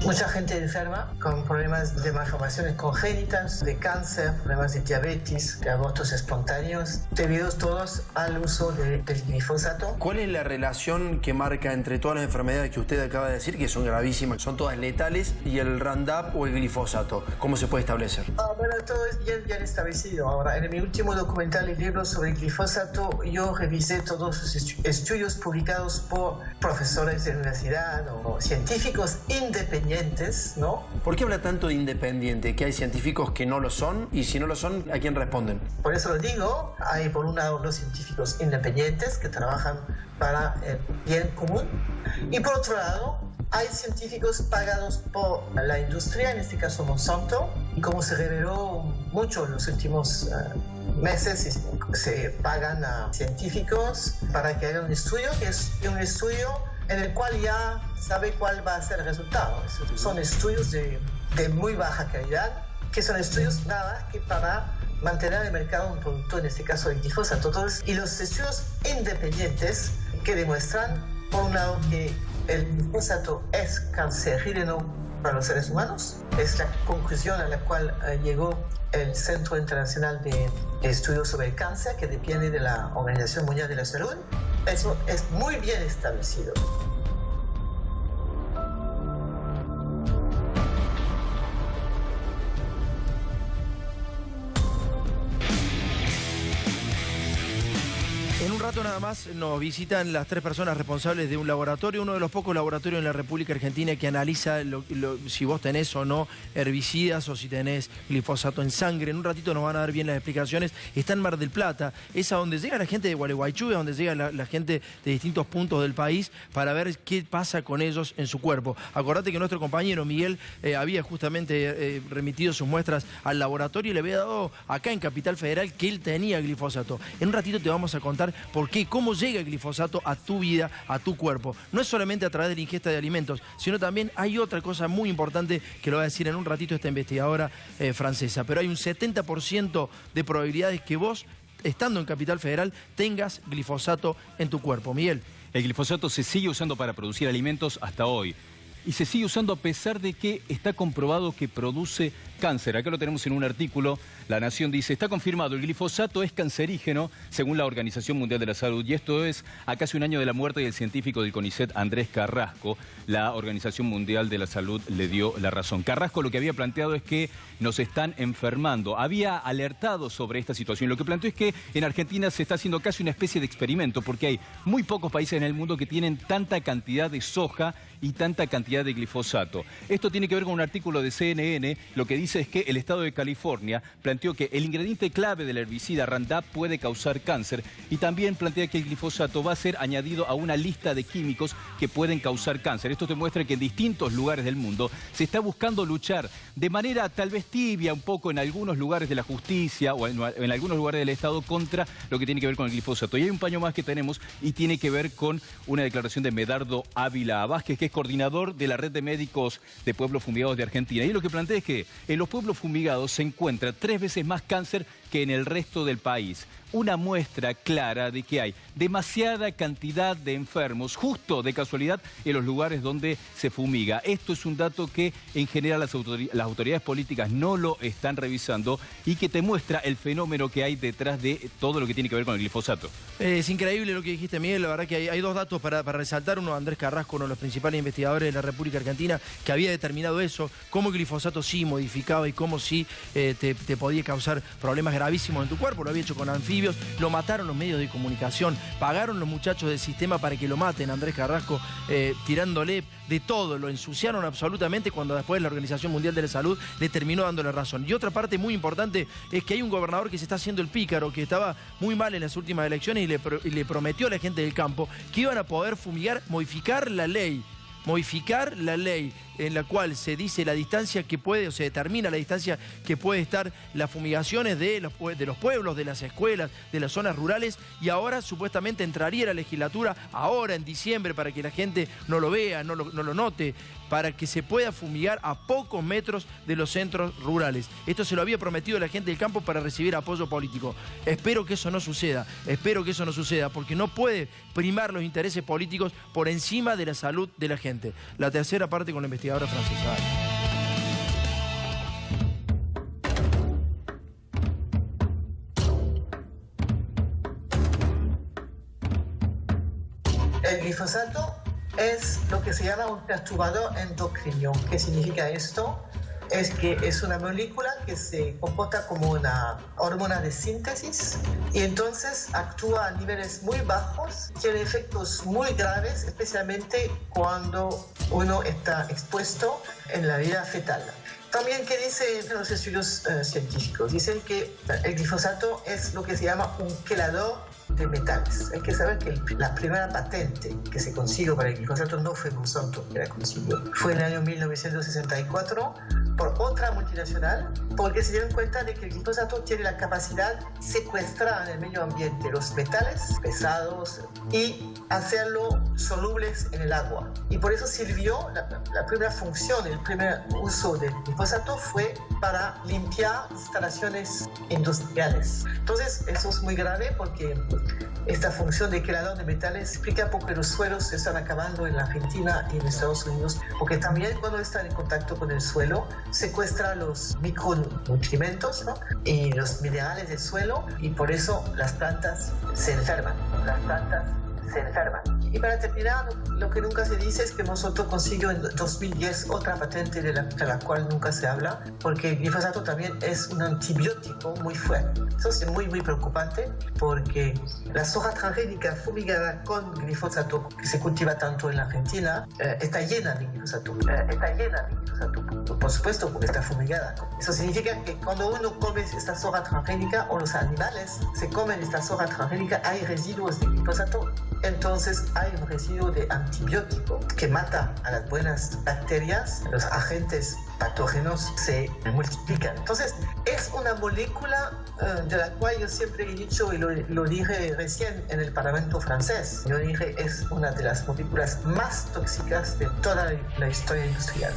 mucha gente enferma con problemas de malformaciones congénitas, de cáncer, problemas de diabetes, de abortos espontáneos, debidos todos al uso del glifosato. ¿Cuál es la relación que marca entre todas las enfermedades que usted acaba de decir, que son gravísimas, son todas letales, y el Roundup o el glifosato? ¿Cómo se puede establecer? Bueno, todo es bien establecido. Ahora, en mi último documental y libro sobre el glifosato, yo revisé todos los estudios publicados por profesores de universidad o científicos independientes, ¿no? ¿Por qué habla tanto de independiente? ¿Que hay científicos que no lo son? Y si no lo son, ¿a quién responden? Por eso lo digo. Hay por un lado los científicos independientes que trabajan para el bien común, y por otro lado hay científicos pagados por la industria, en este caso Monsanto, y como se reveló mucho en los últimos meses, se pagan a científicos para que hagan un estudio, que es un estudio en el cual ya sabe cuál va a ser el resultado. Son estudios de muy baja calidad, que son estudios nada más que para mantener en el mercado un producto, en este caso el glifosato. Y los estudios independientes que demuestran, por un lado, que el glifosato es cancerígeno para los seres humanos, es la conclusión a la cual llegó el Centro Internacional de Estudios sobre el Cáncer, que depende de la Organización Mundial de la Salud. Eso es muy bien establecido. En un rato nada más nos visitan las 3 personas responsables de un laboratorio, uno de los pocos laboratorios en la República Argentina que analiza si vos tenés o no herbicidas o si tenés glifosato en sangre. En un ratito nos van a dar bien las explicaciones. Está en Mar del Plata, es a donde llega la gente de Gualeguaychú, es donde llega la gente de distintos puntos del país para ver qué pasa con ellos en su cuerpo. Acordate que nuestro compañero Miguel había justamente remitido sus muestras al laboratorio y le había dado acá en Capital Federal que él tenía glifosato. En un ratito te vamos a contar por qué, cómo llega el glifosato a tu vida, a tu cuerpo. No es solamente a través de la ingesta de alimentos, sino también hay otra cosa muy importante que lo va a decir en un ratito esta investigadora francesa. Pero hay un 70% de probabilidades que vos, estando en Capital Federal, tengas glifosato en tu cuerpo. Miguel. El glifosato se sigue usando para producir alimentos hasta hoy. Y se sigue usando a pesar de que está comprobado que produce cáncer. Acá lo tenemos en un artículo. La Nación dice, está confirmado, el glifosato es cancerígeno según la Organización Mundial de la Salud. Y esto es a casi un año de la muerte del científico del CONICET, Andrés Carrasco. La Organización Mundial de la Salud le dio la razón. Carrasco lo que había planteado es que nos están enfermando. Había alertado sobre esta situación. Lo que planteó es que en Argentina se está haciendo casi una especie de experimento porque hay muy pocos países en el mundo que tienen tanta cantidad de soja y tanta cantidad de glifosato. Esto tiene que ver con un artículo de CNN. Lo que dice es que el estado de California planteó que el ingrediente clave del herbicida Roundup puede causar cáncer y también plantea que el glifosato va a ser añadido a una lista de químicos que pueden causar cáncer. Esto demuestra que en distintos lugares del mundo se está buscando luchar de manera tal vez tibia un poco en algunos lugares de la justicia o en algunos lugares del Estado contra lo que tiene que ver con el glifosato. Y hay un paño más que tenemos y tiene que ver con una declaración de Medardo Ávila Vázquez, que es coordinador de la Red de Médicos de Pueblos Fumigados de Argentina. Y lo que plantea es que en los pueblos fumigados se encuentra 3 veces más cáncer que en el resto del país. Una muestra clara de que hay demasiada cantidad de enfermos, justo de casualidad, en los lugares donde se fumiga. Esto es un dato que en general las autoridades políticas no lo están revisando y que te muestra el fenómeno que hay detrás de todo lo que tiene que ver con el glifosato. Es increíble lo que dijiste, Miguel. La verdad que hay 2 datos para resaltar. Uno, Andrés Carrasco, uno de los principales investigadores de la República Argentina, que había determinado eso, cómo el glifosato sí modificaba y cómo sí te podía causar problemas gravísimos en tu cuerpo. Lo había hecho con anfibios. Lo mataron los medios de comunicación, pagaron los muchachos del sistema para que lo maten a Andrés Carrasco, tirándole de todo, lo ensuciaron absolutamente cuando después la Organización Mundial de la Salud le terminó dándole razón. Y otra parte muy importante es que hay un gobernador que se está haciendo el pícaro, que estaba muy mal en las últimas elecciones y le prometió a la gente del campo que iban a poder fumigar, modificar la ley en la cual se dice la distancia que puede, o se determina la distancia que puede estar las fumigaciones de los pueblos, de las escuelas, de las zonas rurales, y ahora supuestamente entraría la legislatura ahora en diciembre para que la gente no lo vea, no lo note, para que se pueda fumigar a pocos metros de los centros rurales. Esto se lo había prometido a la gente del campo para recibir apoyo político. Espero que eso no suceda, porque no puede primar los intereses políticos por encima de la salud de la gente. Exactamente. La tercera parte con la investigadora francesa. El glifosato es lo que se llama un perturbador endocrino. ¿Qué significa esto? Es que es una molécula que se comporta como una hormona de síntesis y entonces actúa a niveles muy bajos, tiene efectos muy graves, especialmente cuando uno está expuesto en la vida fetal. También, ¿qué dicen los estudios científicos? Dicen que el glifosato es lo que se llama un quelador de metales. Hay que saber que la primera patente que se consiguió para el glifosato no fue Monsanto que la consiguió. Fue en el año 1964 por otra multinacional, porque se dieron cuenta de que el glifosato tiene la capacidad de secuestrar en el medio ambiente los metales pesados y hacerlo solubles en el agua. Y por eso sirvió, la primera función, el primer uso del glifosato fue para limpiar instalaciones industriales. Entonces, eso es muy grave porque esta función de quelador de metales explica por qué los suelos se están acabando en la Argentina y en Estados Unidos, porque también cuando están en contacto con el suelo secuestra los micronutrientes, ¿no? Y los minerales del suelo, y por eso las plantas se enferman. Y para terminar, lo que nunca se dice es que Monsanto consiguió en 2010 otra patente de la cual nunca se habla, porque el glifosato también es un antibiótico muy fuerte. Eso es muy, muy preocupante, porque la soja transgénica fumigada con glifosato, que se cultiva tanto en la Argentina, está llena de glifosato. Por supuesto, porque está fumigada. Eso significa que cuando uno come esta soja transgénica, o los animales se comen esta soja transgénica, hay residuos de glifosato. Entonces hay un residuo de antibiótico que mata a las buenas bacterias, los agentes patógenos se multiplican. Entonces es una molécula de la cual yo siempre he dicho, y lo dije recién en el Parlamento francés, yo dije es una de las moléculas más tóxicas de toda la historia industrial.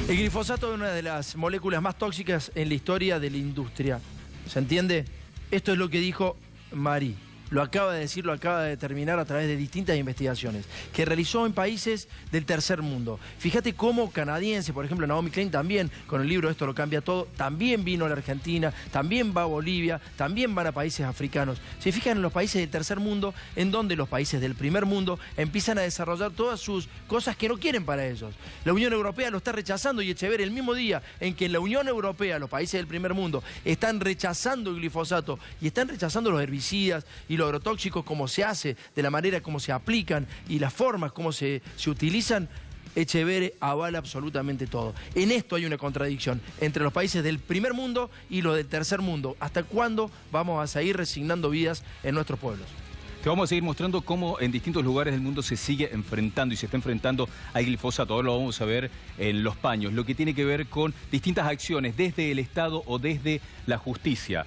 El glifosato es una de las moléculas más tóxicas en la historia de la industria. ¿Se entiende? Esto es lo que dijo Marie. Lo acaba de decir, lo acaba de determinar a través de distintas investigaciones que realizó en países del tercer mundo. Fíjate cómo canadiense, por ejemplo, Naomi Klein también, con el libro Esto lo cambia todo, también vino a la Argentina, también va a Bolivia, también van a países africanos. Se fijan en los países del tercer mundo, en donde los países del primer mundo empiezan a desarrollar todas sus cosas que no quieren para ellos. La Unión Europea lo está rechazando, y Echeverri, el mismo día en que en la Unión Europea, los países del primer mundo, están rechazando el glifosato y están rechazando los herbicidas y los agrotóxicos, como se hace, de la manera como se aplican y las formas como se utilizan, Echeverri avala absolutamente todo. En esto hay una contradicción entre los países del primer mundo y los del tercer mundo. ¿Hasta cuándo vamos a seguir resignando vidas en nuestros pueblos? Te vamos a seguir mostrando cómo en distintos lugares del mundo se sigue enfrentando y se está enfrentando al glifosato. Ahora lo vamos a ver en Los Paños, lo que tiene que ver con distintas acciones desde el Estado o desde la justicia.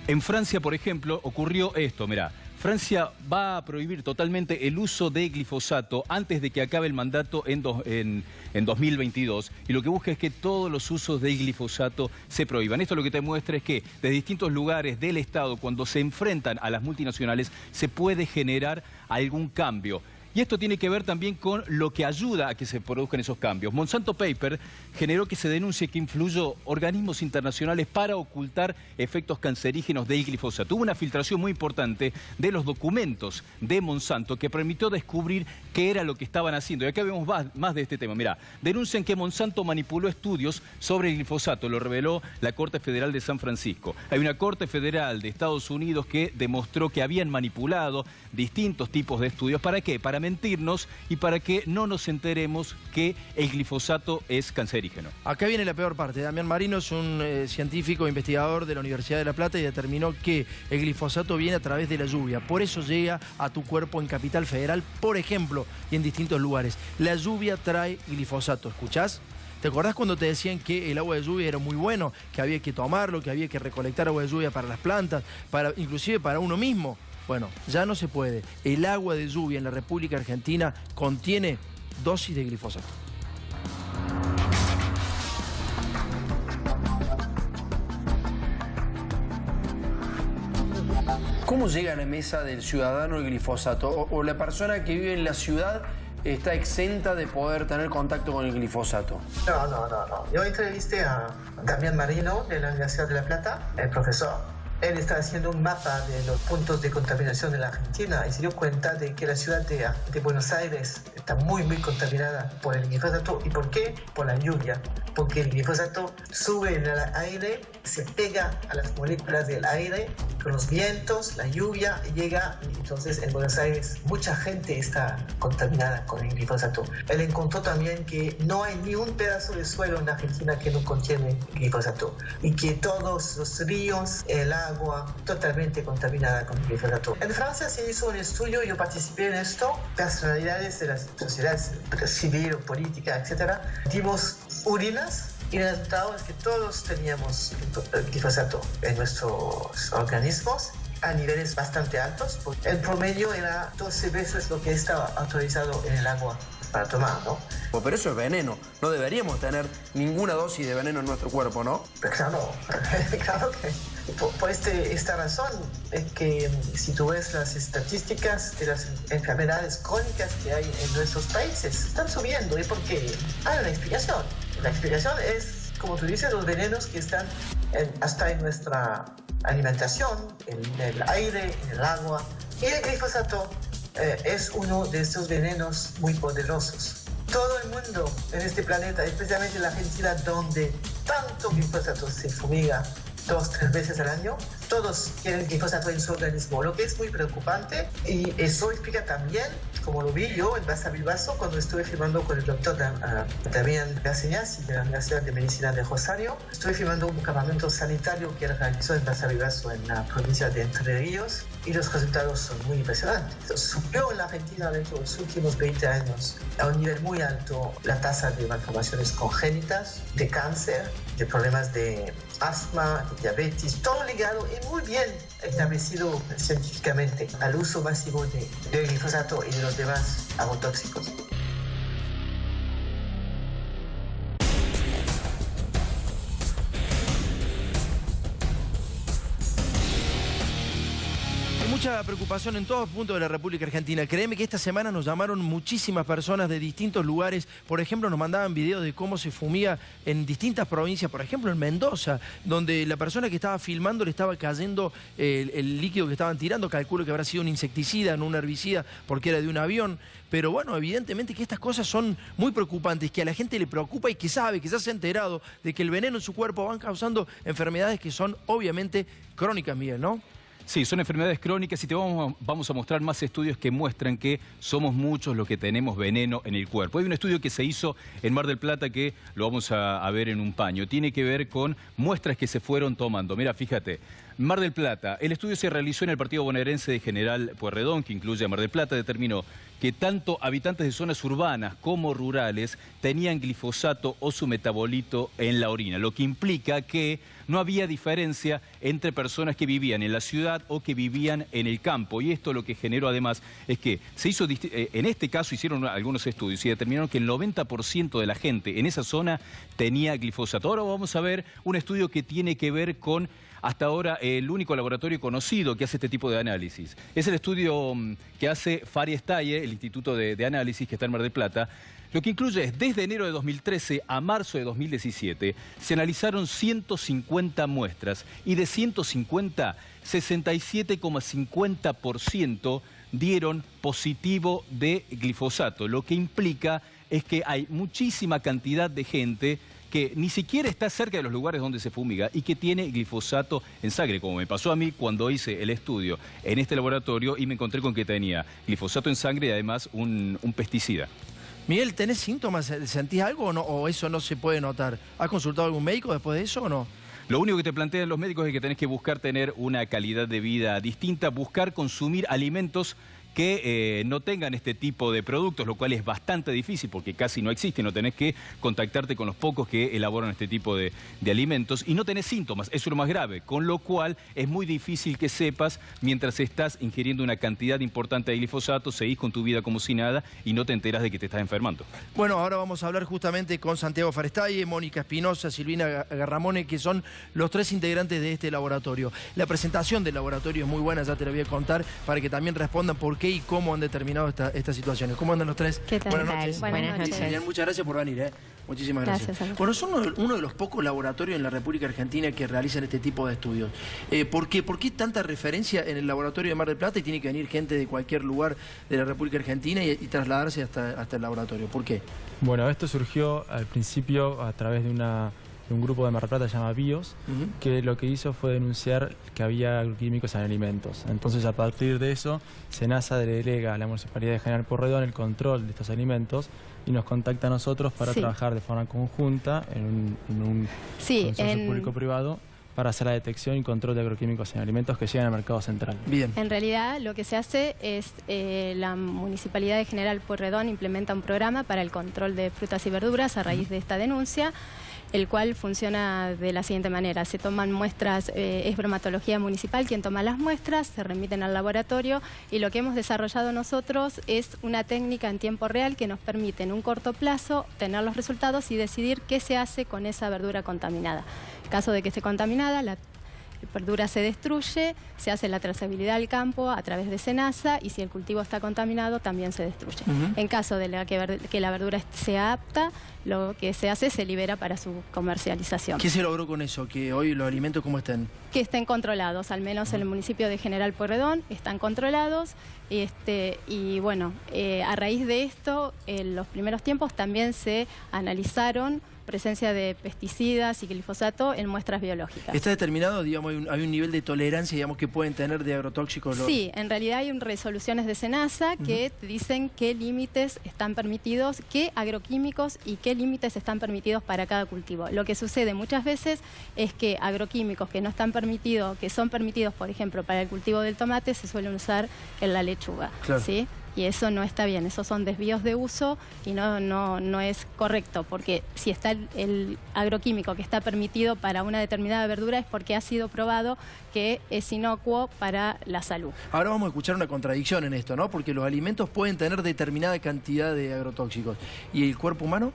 En Francia, por ejemplo, ocurrió esto, mirá. Francia va a prohibir totalmente el uso de glifosato antes de que acabe el mandato en 2022. Y lo que busca es que todos los usos del glifosato se prohíban. Esto lo que te muestra es que desde distintos lugares del Estado, cuando se enfrentan a las multinacionales, se puede generar algún cambio. Y esto tiene que ver también con lo que ayuda a que se produzcan esos cambios. Monsanto Paper generó que se denuncie que influyó organismos internacionales para ocultar efectos cancerígenos del glifosato. Hubo una filtración muy importante de los documentos de Monsanto que permitió descubrir qué era lo que estaban haciendo. Y acá vemos más de este tema. Mirá, denuncian que Monsanto manipuló estudios sobre el glifosato, lo reveló la Corte Federal de San Francisco. Hay una Corte Federal de Estados Unidos que demostró que habían manipulado distintos tipos de estudios. ¿Para qué? Para mentirnos y para que no nos enteremos que el glifosato es cancerígeno. Acá viene la peor parte. Damián Marino es un científico investigador de la Universidad de La Plata y determinó que el glifosato viene a través de la lluvia. Por eso llega a tu cuerpo en Capital Federal, por ejemplo, y en distintos lugares. La lluvia trae glifosato. ¿Escuchás? ¿Te acordás cuando te decían que el agua de lluvia era muy bueno, que había que tomarlo, que había que recolectar agua de lluvia para las plantas, inclusive para uno mismo? Bueno, ya no se puede. El agua de lluvia en la República Argentina contiene dosis de glifosato. ¿Cómo llega a la mesa del ciudadano el glifosato? ¿O la persona que vive en la ciudad está exenta de poder tener contacto con el glifosato? No. Yo entrevisté a Damián Marino de la Universidad de La Plata, el profesor. Él está haciendo un mapa de los puntos de contaminación de la Argentina y se dio cuenta de que la ciudad de Buenos Aires está muy contaminada por el glifosato. ¿Y por qué? Por la lluvia. Porque el glifosato sube en el aire, se pega a las moléculas del aire con los vientos, la lluvia llega, y entonces en Buenos Aires mucha gente está contaminada con el glifosato. Él encontró también que no hay ni un pedazo de suelo en Argentina que no contiene glifosato y que todos los ríos, el agua, totalmente contaminada con el glifosato. En Francia se hizo un estudio, yo participé en esto, personalidades de las sociedades civil o política, etc. Dimos urinas y el resultado es que todos teníamos glifosato en nuestros organismos a niveles bastante altos. El promedio era 12 veces lo que estaba autorizado en el agua para tomar, ¿no? Pero eso es veneno. No deberíamos tener ninguna dosis de veneno en nuestro cuerpo, ¿no? Claro, claro que... Por esta razón es que si tú ves las estadísticas de las enfermedades crónicas que hay en nuestros países, están subiendo. ¿Y por qué? Hay una explicación. La explicación es, como tú dices, los venenos que están hasta en nuestra alimentación, en el aire, en el agua. Y el glifosato es uno de estos venenos muy poderosos. Todo el mundo en este planeta, especialmente en la Argentina, donde tanto glifosato se fumiga 2-3 veces al año, todos tienen glifosato en su organismo, lo que es muy preocupante, y eso explica también, como lo vi yo en Basa Bilbaso cuando estuve firmando con el doctor Damián Garciñas de la Universidad de Medicina de Rosario. Estuve firmando un campamento sanitario que realizó en Basa Bilbaso en la provincia de Entre Ríos y los resultados son muy impresionantes. Subió en la Argentina dentro de los últimos 20 años a un nivel muy alto la tasa de malformaciones congénitas, de cáncer, de problemas de asma, de diabetes, todo ligado y muy bien establecido científicamente al uso masivo de glifosato y de los demás agrotóxicos. Mucha preocupación en todos puntos de la República Argentina. Créeme que esta semana nos llamaron muchísimas personas de distintos lugares. Por ejemplo, nos mandaban videos de cómo se fumiga en distintas provincias. Por ejemplo, en Mendoza, donde la persona que estaba filmando le estaba cayendo el líquido que estaban tirando. Calculo que habrá sido un insecticida, no un herbicida, porque era de un avión. Pero bueno, evidentemente que estas cosas son muy preocupantes, que a la gente le preocupa y que sabe, que ya se ha enterado de que el veneno en su cuerpo van causando enfermedades que son obviamente crónicas, Miguel, ¿no? Sí, son enfermedades crónicas y te vamos a mostrar más estudios que muestran que somos muchos los que tenemos veneno en el cuerpo. Hay un estudio que se hizo en Mar del Plata que lo vamos a ver en un paño. Tiene que ver con muestras que se fueron tomando. Mira, fíjate, Mar del Plata, el estudio se realizó en el partido bonaerense de General Pueyrredón, que incluye a Mar del Plata, determinó que tanto habitantes de zonas urbanas como rurales tenían glifosato o su metabolito en la orina, lo que implica que no había diferencia entre personas que vivían en la ciudad o que vivían en el campo. Y esto lo que generó además es que se hizo, en este caso hicieron algunos estudios y determinaron que el 90% de la gente en esa zona tenía glifosato. Ahora vamos a ver un estudio que tiene que ver con hasta ahora el único laboratorio conocido que hace este tipo de análisis. Es el estudio que hace Fari Estalle, el Instituto de Análisis que está en Mar del Plata. Lo que incluye es, desde enero de 2013 a marzo de 2017, se analizaron 150 muestras y de 150, 67,50% dieron positivo de glifosato. Lo que implica es que hay muchísima cantidad de gente que ni siquiera está cerca de los lugares donde se fumiga y que tiene glifosato en sangre, como me pasó a mí cuando hice el estudio en este laboratorio y me encontré con que tenía glifosato en sangre y además un pesticida. Miguel, ¿tenés síntomas? ¿Sentís algo o no? ¿O eso no se puede notar? ¿Has consultado a algún médico después de eso o no? Lo único que te plantean los médicos es que tenés que buscar tener una calidad de vida distinta, buscar consumir alimentos que no tengan este tipo de productos, lo cual es bastante difícil porque casi no existe, no tenés que contactarte con los pocos que elaboran este tipo de alimentos y no tenés síntomas, eso es lo más grave, con lo cual es muy difícil que sepas mientras estás ingiriendo una cantidad importante de glifosato, seguís con tu vida como si nada y no te enteras de que te estás enfermando. Bueno, ahora vamos a hablar justamente con Santiago Farestalle, Mónica Espinosa, Silvina Garramone, que son los 3 integrantes de este laboratorio. La presentación del laboratorio es muy buena, ya te la voy a contar, para que también respondan por qué y cómo han determinado estas situaciones. ¿Cómo andan los 3? ¿Qué tal? Buenas noches. Buenas noches. Bien, muchas gracias por venir. Muchísimas gracias. Bueno, son uno de los pocos laboratorios en la República Argentina que realizan este tipo de estudios. ¿Por qué tanta referencia en el laboratorio de Mar del Plata y tiene que venir gente de cualquier lugar de la República Argentina y trasladarse hasta el laboratorio? ¿Por qué? Bueno, esto surgió al principio a través de un grupo de Mar del Plata que se llama BIOS, que lo que hizo fue denunciar que había agroquímicos en alimentos. Entonces, a partir de eso, SENASA delega a la Municipalidad de General Pueyrredón el control de estos alimentos y nos contacta a nosotros para trabajar de forma conjunta en un consorcio público-privado para hacer la detección y control de agroquímicos en alimentos que llegan al mercado central. Bien. En realidad, lo que se hace es la Municipalidad de General Pueyrredón implementa un programa para el control de frutas y verduras a raíz de esta denuncia, el cual funciona de la siguiente manera. Se toman muestras, es bromatología municipal quien toma las muestras, se remiten al laboratorio y lo que hemos desarrollado nosotros es una técnica en tiempo real que nos permite en un corto plazo tener los resultados y decidir qué se hace con esa verdura contaminada. En caso de que esté contaminada, la verdura se destruye, se hace la trazabilidad al campo a través de SENASA y si el cultivo está contaminado también se destruye. En caso de que la verdura sea apta, lo que se hace se libera para su comercialización. ¿Qué se logró con eso? ¿Que hoy los alimentos cómo estén? Que estén controlados, al menos en el municipio de General Pueyrredón están controlados y bueno, a raíz de esto, en los primeros tiempos también se analizaron presencia de pesticidas y glifosato en muestras biológicas. ¿Está determinado, digamos, hay un nivel de tolerancia, digamos, que pueden tener de agrotóxicos? Sí, en realidad hay resoluciones de SENASA que te dicen qué límites están permitidos, qué agroquímicos y qué límites están permitidos para cada cultivo. Lo que sucede muchas veces es que agroquímicos que no están permitidos, que son permitidos, por ejemplo, para el cultivo del tomate, se suelen usar en la lechuga. Claro. ¿Sí? Y eso no está bien, esos son desvíos de uso y no es correcto, porque si está el agroquímico que está permitido para una determinada verdura es porque ha sido probado que es inocuo para la salud. Ahora vamos a escuchar una contradicción en esto, ¿no? Porque los alimentos pueden tener determinada cantidad de agrotóxicos. ¿Y el cuerpo humano?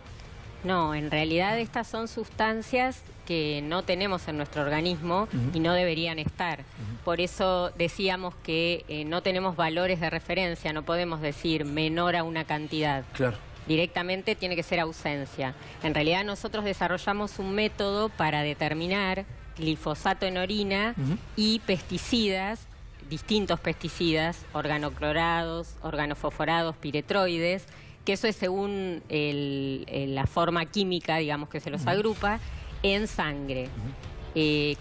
No, en realidad estas son sustancias que no tenemos en nuestro organismo y no deberían estar. Por eso decíamos que no tenemos valores de referencia, no podemos decir menor a una cantidad. Claro. Directamente tiene que ser ausencia. En realidad nosotros desarrollamos un método para determinar glifosato en orina y pesticidas, distintos pesticidas, organoclorados, organofosforados, piretroides, que eso es según la forma química, digamos, que se los agrupa, en sangre.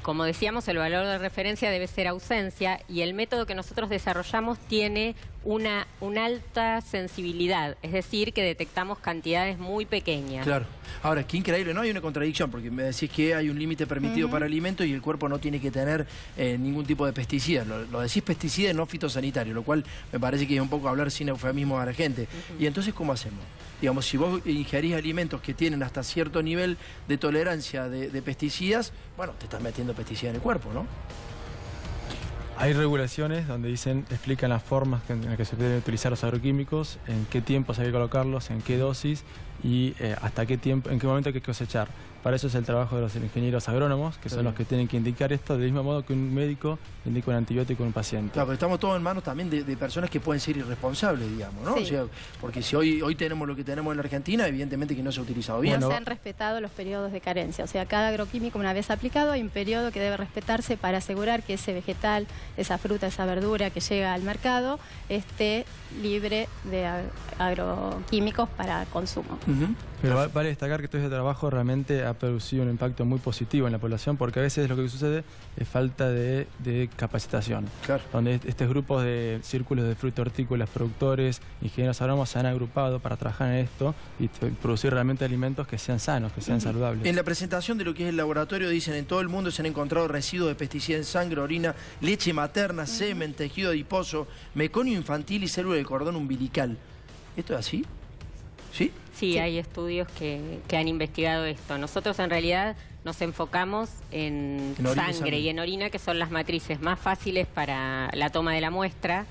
Como decíamos, el valor de referencia debe ser ausencia y el método que nosotros desarrollamos tiene una alta sensibilidad, es decir, que detectamos cantidades muy pequeñas. Claro. Ahora, qué increíble, ¿no? Hay una contradicción, porque me decís que hay un límite permitido para alimentos y el cuerpo no tiene que tener ningún tipo de pesticida. Lo decís pesticida y no fitosanitario, lo cual me parece que es un poco hablar sin eufemismo a la gente. Y entonces, ¿cómo hacemos? Digamos, si vos ingerís alimentos que tienen hasta cierto nivel de tolerancia de pesticidas, bueno, te estás metiendo pesticidas en el cuerpo, ¿no? Hay regulaciones donde explican las formas en las que se deben utilizar los agroquímicos, en qué tiempos hay que colocarlos, en qué dosis y hasta qué tiempo, en qué momento hay que cosechar. Para eso es el trabajo de los ingenieros agrónomos, que son los que tienen que indicar esto, del mismo modo que un médico indica un antibiótico a un paciente. Claro, pero estamos todos en manos también de personas que pueden ser irresponsables, digamos, ¿no? Sí. O sea, porque si hoy tenemos lo que tenemos en la Argentina, evidentemente que no se ha utilizado bien. No se han respetado los periodos de carencia. O sea, cada agroquímico, una vez aplicado, hay un periodo que debe respetarse para asegurar que ese vegetal, esa fruta, esa verdura que llega al mercado, esté libre de agroquímicos para consumo. Pero vale destacar que todo este trabajo realmente ha producido un impacto muy positivo en la población, porque a veces lo que sucede es falta de capacitación. Claro. Donde estos grupos de círculos de fruta hortícolas, productores, ingenieros agrónomos se han agrupado para trabajar en esto y producir realmente alimentos que sean sanos, que sean saludables. En la presentación de lo que es el laboratorio dicen en todo el mundo se han encontrado residuos de pesticidas en sangre, orina, leche leche materna, semen, tejido adiposo, meconio infantil y célula del cordón umbilical. ¿Esto es así? ¿Sí? Sí, hay estudios que han investigado esto. Nosotros en realidad nos enfocamos en sangre y en orina, que son las matrices más fáciles para la toma de la muestra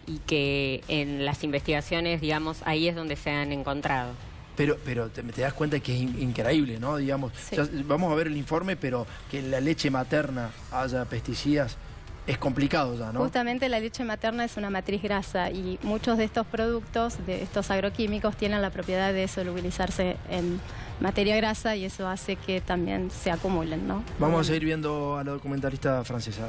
y que en las investigaciones, digamos, ahí es donde se han encontrado. Pero te das cuenta que es increíble, ¿no? Digamos, Sí. o sea, vamos a ver el informe, pero que en la leche materna haya pesticidas es complicado ya, ¿no? Justamente la leche materna es una matriz grasa y muchos de estos productos, de estos agroquímicos, tienen la propiedad de solubilizarse en materia grasa y eso hace que también se acumulen, ¿no? Vamos a seguir viendo a la documentalista francesa.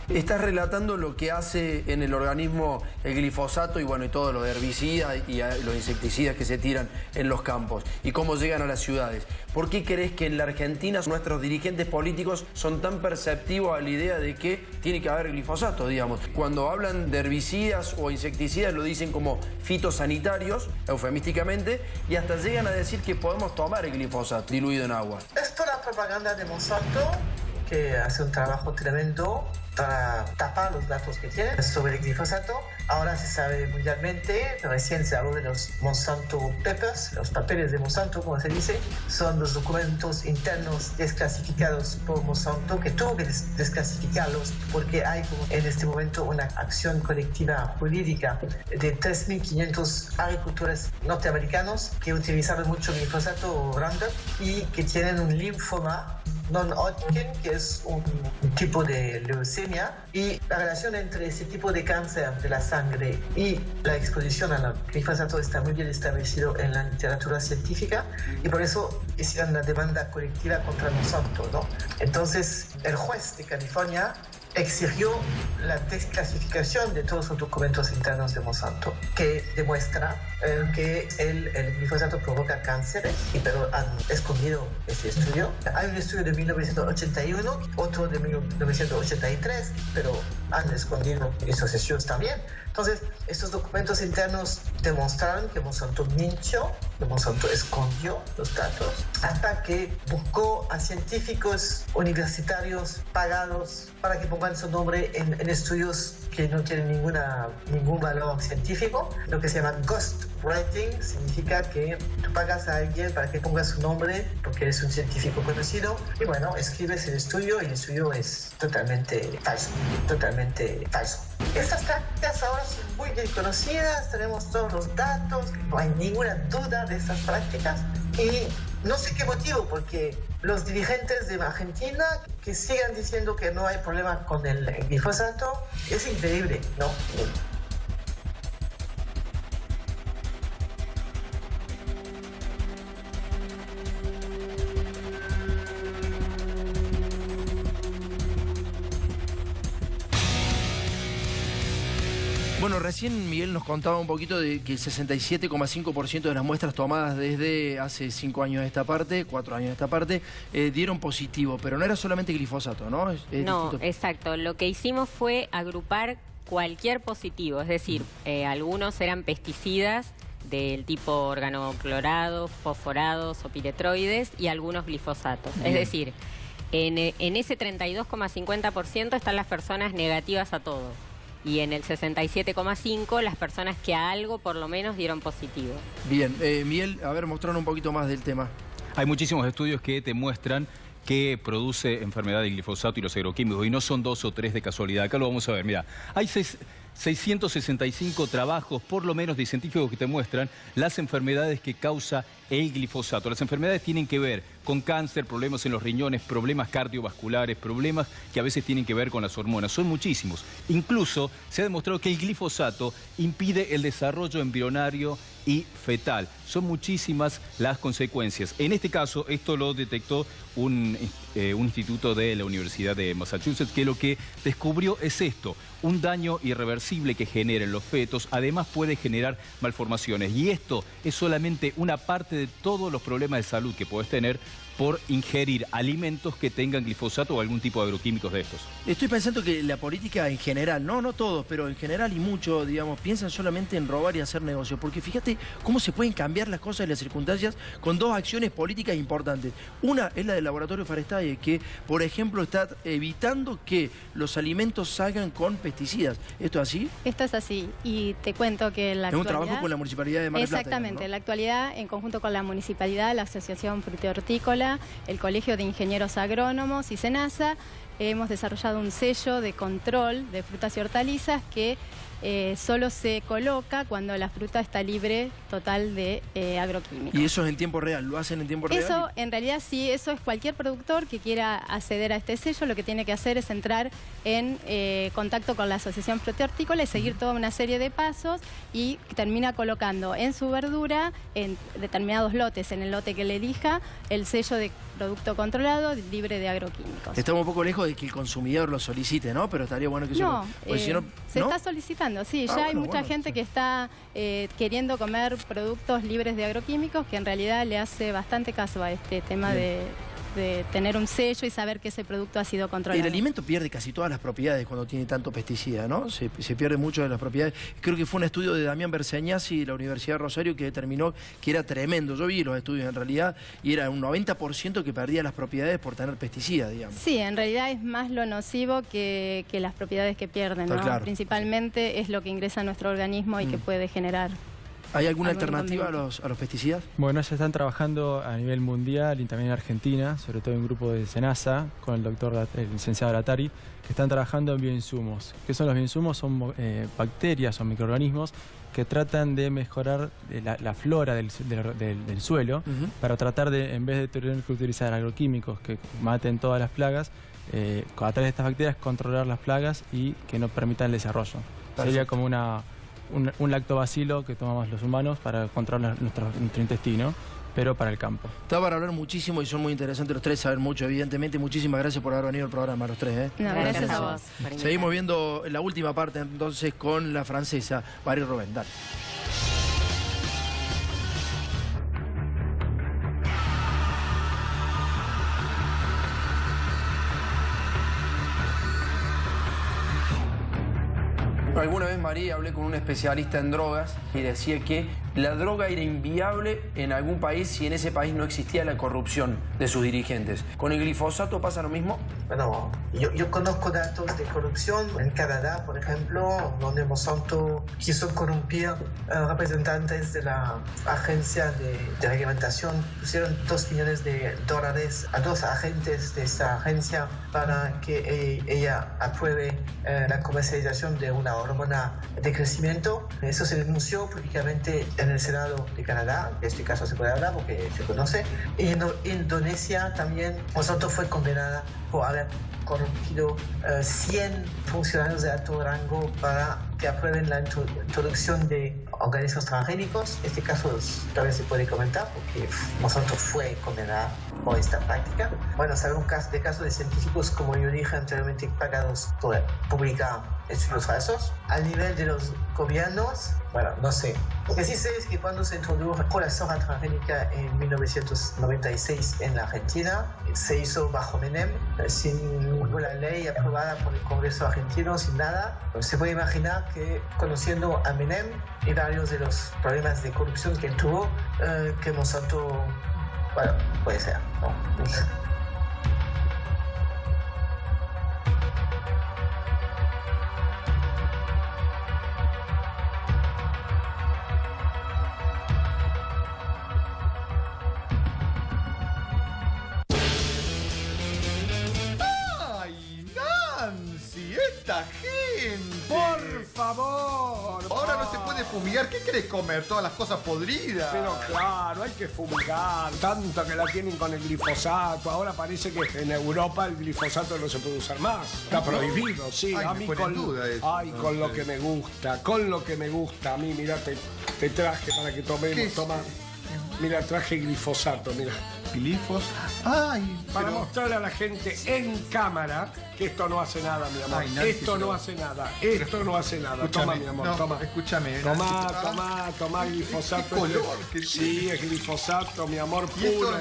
Estás relatando lo que hace en el organismo el glifosato y bueno, y todo lo de herbicidas y los insecticidas que se tiran en los campos y cómo llegan a las ciudades. ¿Por qué crees que en la Argentina nuestros dirigentes políticos son tan perceptivos a la idea de que tiene que haber glifosato, digamos? Cuando hablan de herbicidas o insecticidas lo dicen como fitosanitarios, eufemísticamente, y hasta llegan a decir que podemos tomar el glifosato diluido en agua. Esto es la propaganda de Monsanto, que hace un trabajo tremendo para tapar los datos que tiene sobre el glifosato. Ahora se sabe mundialmente, recién se habló de los Monsanto Papers, los papeles de Monsanto, como se dice, son los documentos internos desclasificados por Monsanto, que tuvo que desclasificarlos porque hay en este momento una acción colectiva jurídica de 3.500 agricultores norteamericanos que utilizaron mucho glifosato o Roundup y que tienen un linfoma non-Hodgkin, que es un tipo de leucemia, y la relación entre ese tipo de cáncer de la sangre y la exposición al glifosato está muy bien establecido en la literatura científica y por eso hicieron la demanda colectiva contra Monsanto, ¿no? Entonces, el juez de California exigió la desclasificación de todos los documentos internos de Monsanto, que demuestra que el glifosato provoca cánceres, pero han escondido ese estudio. Hay un estudio de 1981, otro de 1983, pero han escondido esos estudios también. Entonces, estos documentos internos demostraron que Monsanto mintió, que Monsanto escondió los datos, hasta que buscó a científicos universitarios pagados para que pongan su nombre en estudios que no tienen ningún valor científico. Lo que se llama ghostwriting significa que tú pagas a alguien para que ponga su nombre porque eres un científico conocido y bueno, escribes el estudio y el estudio es totalmente falso, totalmente falso. Estas prácticas ahora son muy bien conocidas, tenemos todos los datos, no hay ninguna duda de estas prácticas y no sé qué motivo, porque los dirigentes de Argentina que sigan diciendo que no hay problema con el glifosato es increíble, ¿no? Bueno, recién Miguel nos contaba un poquito de que el 67,5% de las muestras tomadas desde hace 5 años a esta parte, 4 años a esta parte, dieron positivo, pero no era solamente glifosato, ¿no? No, exacto. Lo que hicimos fue agrupar cualquier positivo, es decir, algunos eran pesticidas del tipo organoclorados, fosforados o piretroides y algunos glifosatos. Bien. Es decir, en ese 32,50% están las personas negativas a todo. Y en el 67,5% las personas que a algo por lo menos dieron positivo. Bien, Miguel, a ver, mostraron un poquito más del tema. Hay muchísimos estudios que te muestran que produce enfermedad de glifosato y los agroquímicos, y no son 2 o 3 de casualidad. Acá lo vamos a ver, mira, hay 665 trabajos, por lo menos, de científicos que te muestran las enfermedades que causa el glifosato. Las enfermedades tienen que ver con cáncer, problemas en los riñones, problemas cardiovasculares, problemas que a veces tienen que ver con las hormonas. Son muchísimos. Incluso se ha demostrado que el glifosato impide el desarrollo embrionario y fetal. Son muchísimas las consecuencias. En este caso, esto lo detectó un instituto de la Universidad de Massachusetts, que lo que descubrió es esto: un daño irreversible que genera en los fetos, además puede generar malformaciones. Y esto es solamente una parte de todos los problemas de salud que puedes tener por ingerir alimentos que tengan glifosato o algún tipo de agroquímicos de estos. Estoy pensando que la política en general, no todos, pero en general y mucho, digamos, piensan solamente en robar y hacer negocios. Porque fíjate cómo se pueden cambiar las cosas y las circunstancias con dos acciones políticas importantes. Una es la del Laboratorio Farestae, que, por ejemplo, está evitando que los alimentos salgan con pesticidas. ¿Esto es así? Esto es así. Y te cuento que en la actualidad... Es un trabajo con la Municipalidad de Mar del Plata. Exactamente. ¿no? En la actualidad, en conjunto con la Municipalidad, la Asociación Frutihortícola, el Colegio de Ingenieros Agrónomos y SENASA, hemos desarrollado un sello de control de frutas y hortalizas que solo se coloca cuando la fruta está libre total de agroquímicos. ¿Y eso es en tiempo real? ¿Lo hacen en tiempo real? Eso, en realidad, sí, eso es cualquier productor que quiera acceder a este sello, lo que tiene que hacer es entrar en contacto con la Asociación Frutihortícola y seguir toda una serie de pasos y termina colocando en su verdura, en determinados lotes, en el lote que le elija, el sello de producto controlado libre de agroquímicos. Estamos un poco lejos de que el consumidor lo solicite, ¿no? Pero estaría bueno que no, si no, se está solicitando, sí. Ya hay mucha gente que está queriendo comer productos libres de agroquímicos, que en realidad le hace bastante caso a este tema de tener un sello y saber que ese producto ha sido controlado. El alimento pierde casi todas las propiedades cuando tiene tanto pesticida, ¿no? Se pierde mucho de las propiedades. Creo que fue un estudio de Damián Berseñasi de la Universidad de Rosario que determinó que era tremendo. Yo vi los estudios en realidad y era un 90% que perdía las propiedades por tener pesticidas, digamos. Sí, en realidad es más lo nocivo que las propiedades que pierden, ¿no? Claro. Principalmente es lo que ingresa a nuestro organismo y que puede generar... ¿Hay alguna alternativa a los pesticidas? Bueno, ya están trabajando a nivel mundial y también en Argentina, sobre todo en un grupo de SENASA, con el licenciado Latari, que están trabajando en bioinsumos. ¿Qué son los bioinsumos? Son bacterias o microorganismos que tratan de mejorar la flora del suelo para tratar de, en vez de tener que utilizar agroquímicos que maten todas las plagas, a través de estas bacterias controlar las plagas y que no permitan el desarrollo. Perfecto. Sería como un lactobacilo que tomamos los humanos para controlar nuestro intestino, pero para el campo. Está para hablar muchísimo y son muy interesantes los tres, saben mucho, evidentemente. Muchísimas gracias por haber venido al programa, los tres. No, gracias a vos. Seguimos viendo la última parte entonces con la francesa, Marie Rubén. Dale. Alguna vez, María, hablé con un especialista en drogas y decía que la droga era inviable en algún país si en ese país no existía la corrupción de sus dirigentes. ¿Con el glifosato pasa lo mismo? Bueno, yo conozco datos de corrupción en Canadá, por ejemplo, donde Monsanto quiso corrompir representantes de la agencia de reglamentación. Pusieron $2 millones a dos agentes de esta agencia para que ella apruebe la comercialización de una hormona de crecimiento. Eso se denunció públicamente en el Senado de Canadá. En este caso se puede hablar porque se conoce. Y en Indonesia también Monsanto fue condenada por haber corrompido 100 funcionarios de alto rango para que aprueben la introducción de organismos transgénicos. Este caso todavía se puede comentar porque Monsanto fue condenada por esta práctica. Bueno, sabemos casos de científicos, como yo dije anteriormente, pagados por publicar estudios falsos. Al nivel de los gobiernos, bueno, no sé. Lo que sí sé es que cuando se introdujo la soja transgénica en 1996 en la Argentina, se hizo bajo Menem, sin ninguna ley aprobada por el Congreso argentino, sin nada. Se puede imaginar que, conociendo a Menem y varios de los problemas de corrupción que él tuvo, que Monsanto, bueno, puede ser, ¿no? ¡Esta gente! ¡Por favor! Ahora no se puede fumigar. ¿Qué querés comer? Todas las cosas podridas. Pero claro, hay que fumigar. Tanto que la tienen con el glifosato. Ahora parece que en Europa el glifosato no se puede usar más. Está prohibido, sí. Ay, a mí con lo que me gusta. Con lo que me gusta. A mí, mirá, te traje para que tomemos. Toma. Mira, traje glifosato, mira. ¿Glifos? Ay, para mostrarle a la gente en cámara que esto no hace nada, mi amor. Ay, esto no hace nada. Esto no hace nada. Toma, mi amor, toma. Escúchame. Toma glifosato. ¿Qué color? Sí, es glifosato, mi amor, puro.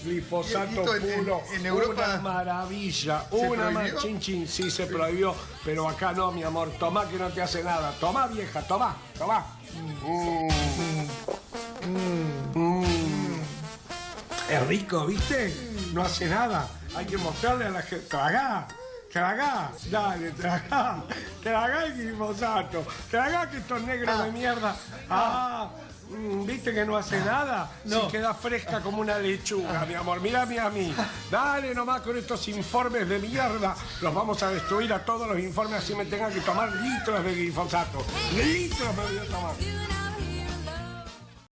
glifosato puro. En Europa. Una maravilla. ¿Se Una más. prohibió? Chin, chin. Sí, se prohibió. Pero acá no, mi amor. Tomá que no te hace nada. Tomá, vieja. Tomá. Tomá. Es rico, ¿viste? No hace nada. Hay que mostrarle a la gente. Tragá. Tragá, dale, tragá el glifosato, tragá que estos negros de mierda. ¿Viste que no hace nada? No. Sí, queda fresca como una lechuga, mi amor. Mírame a mí. Dale nomás con estos informes de mierda. Los vamos a destruir a todos los informes, así me tengan que tomar litros de glifosato. Litros me voy a tomar.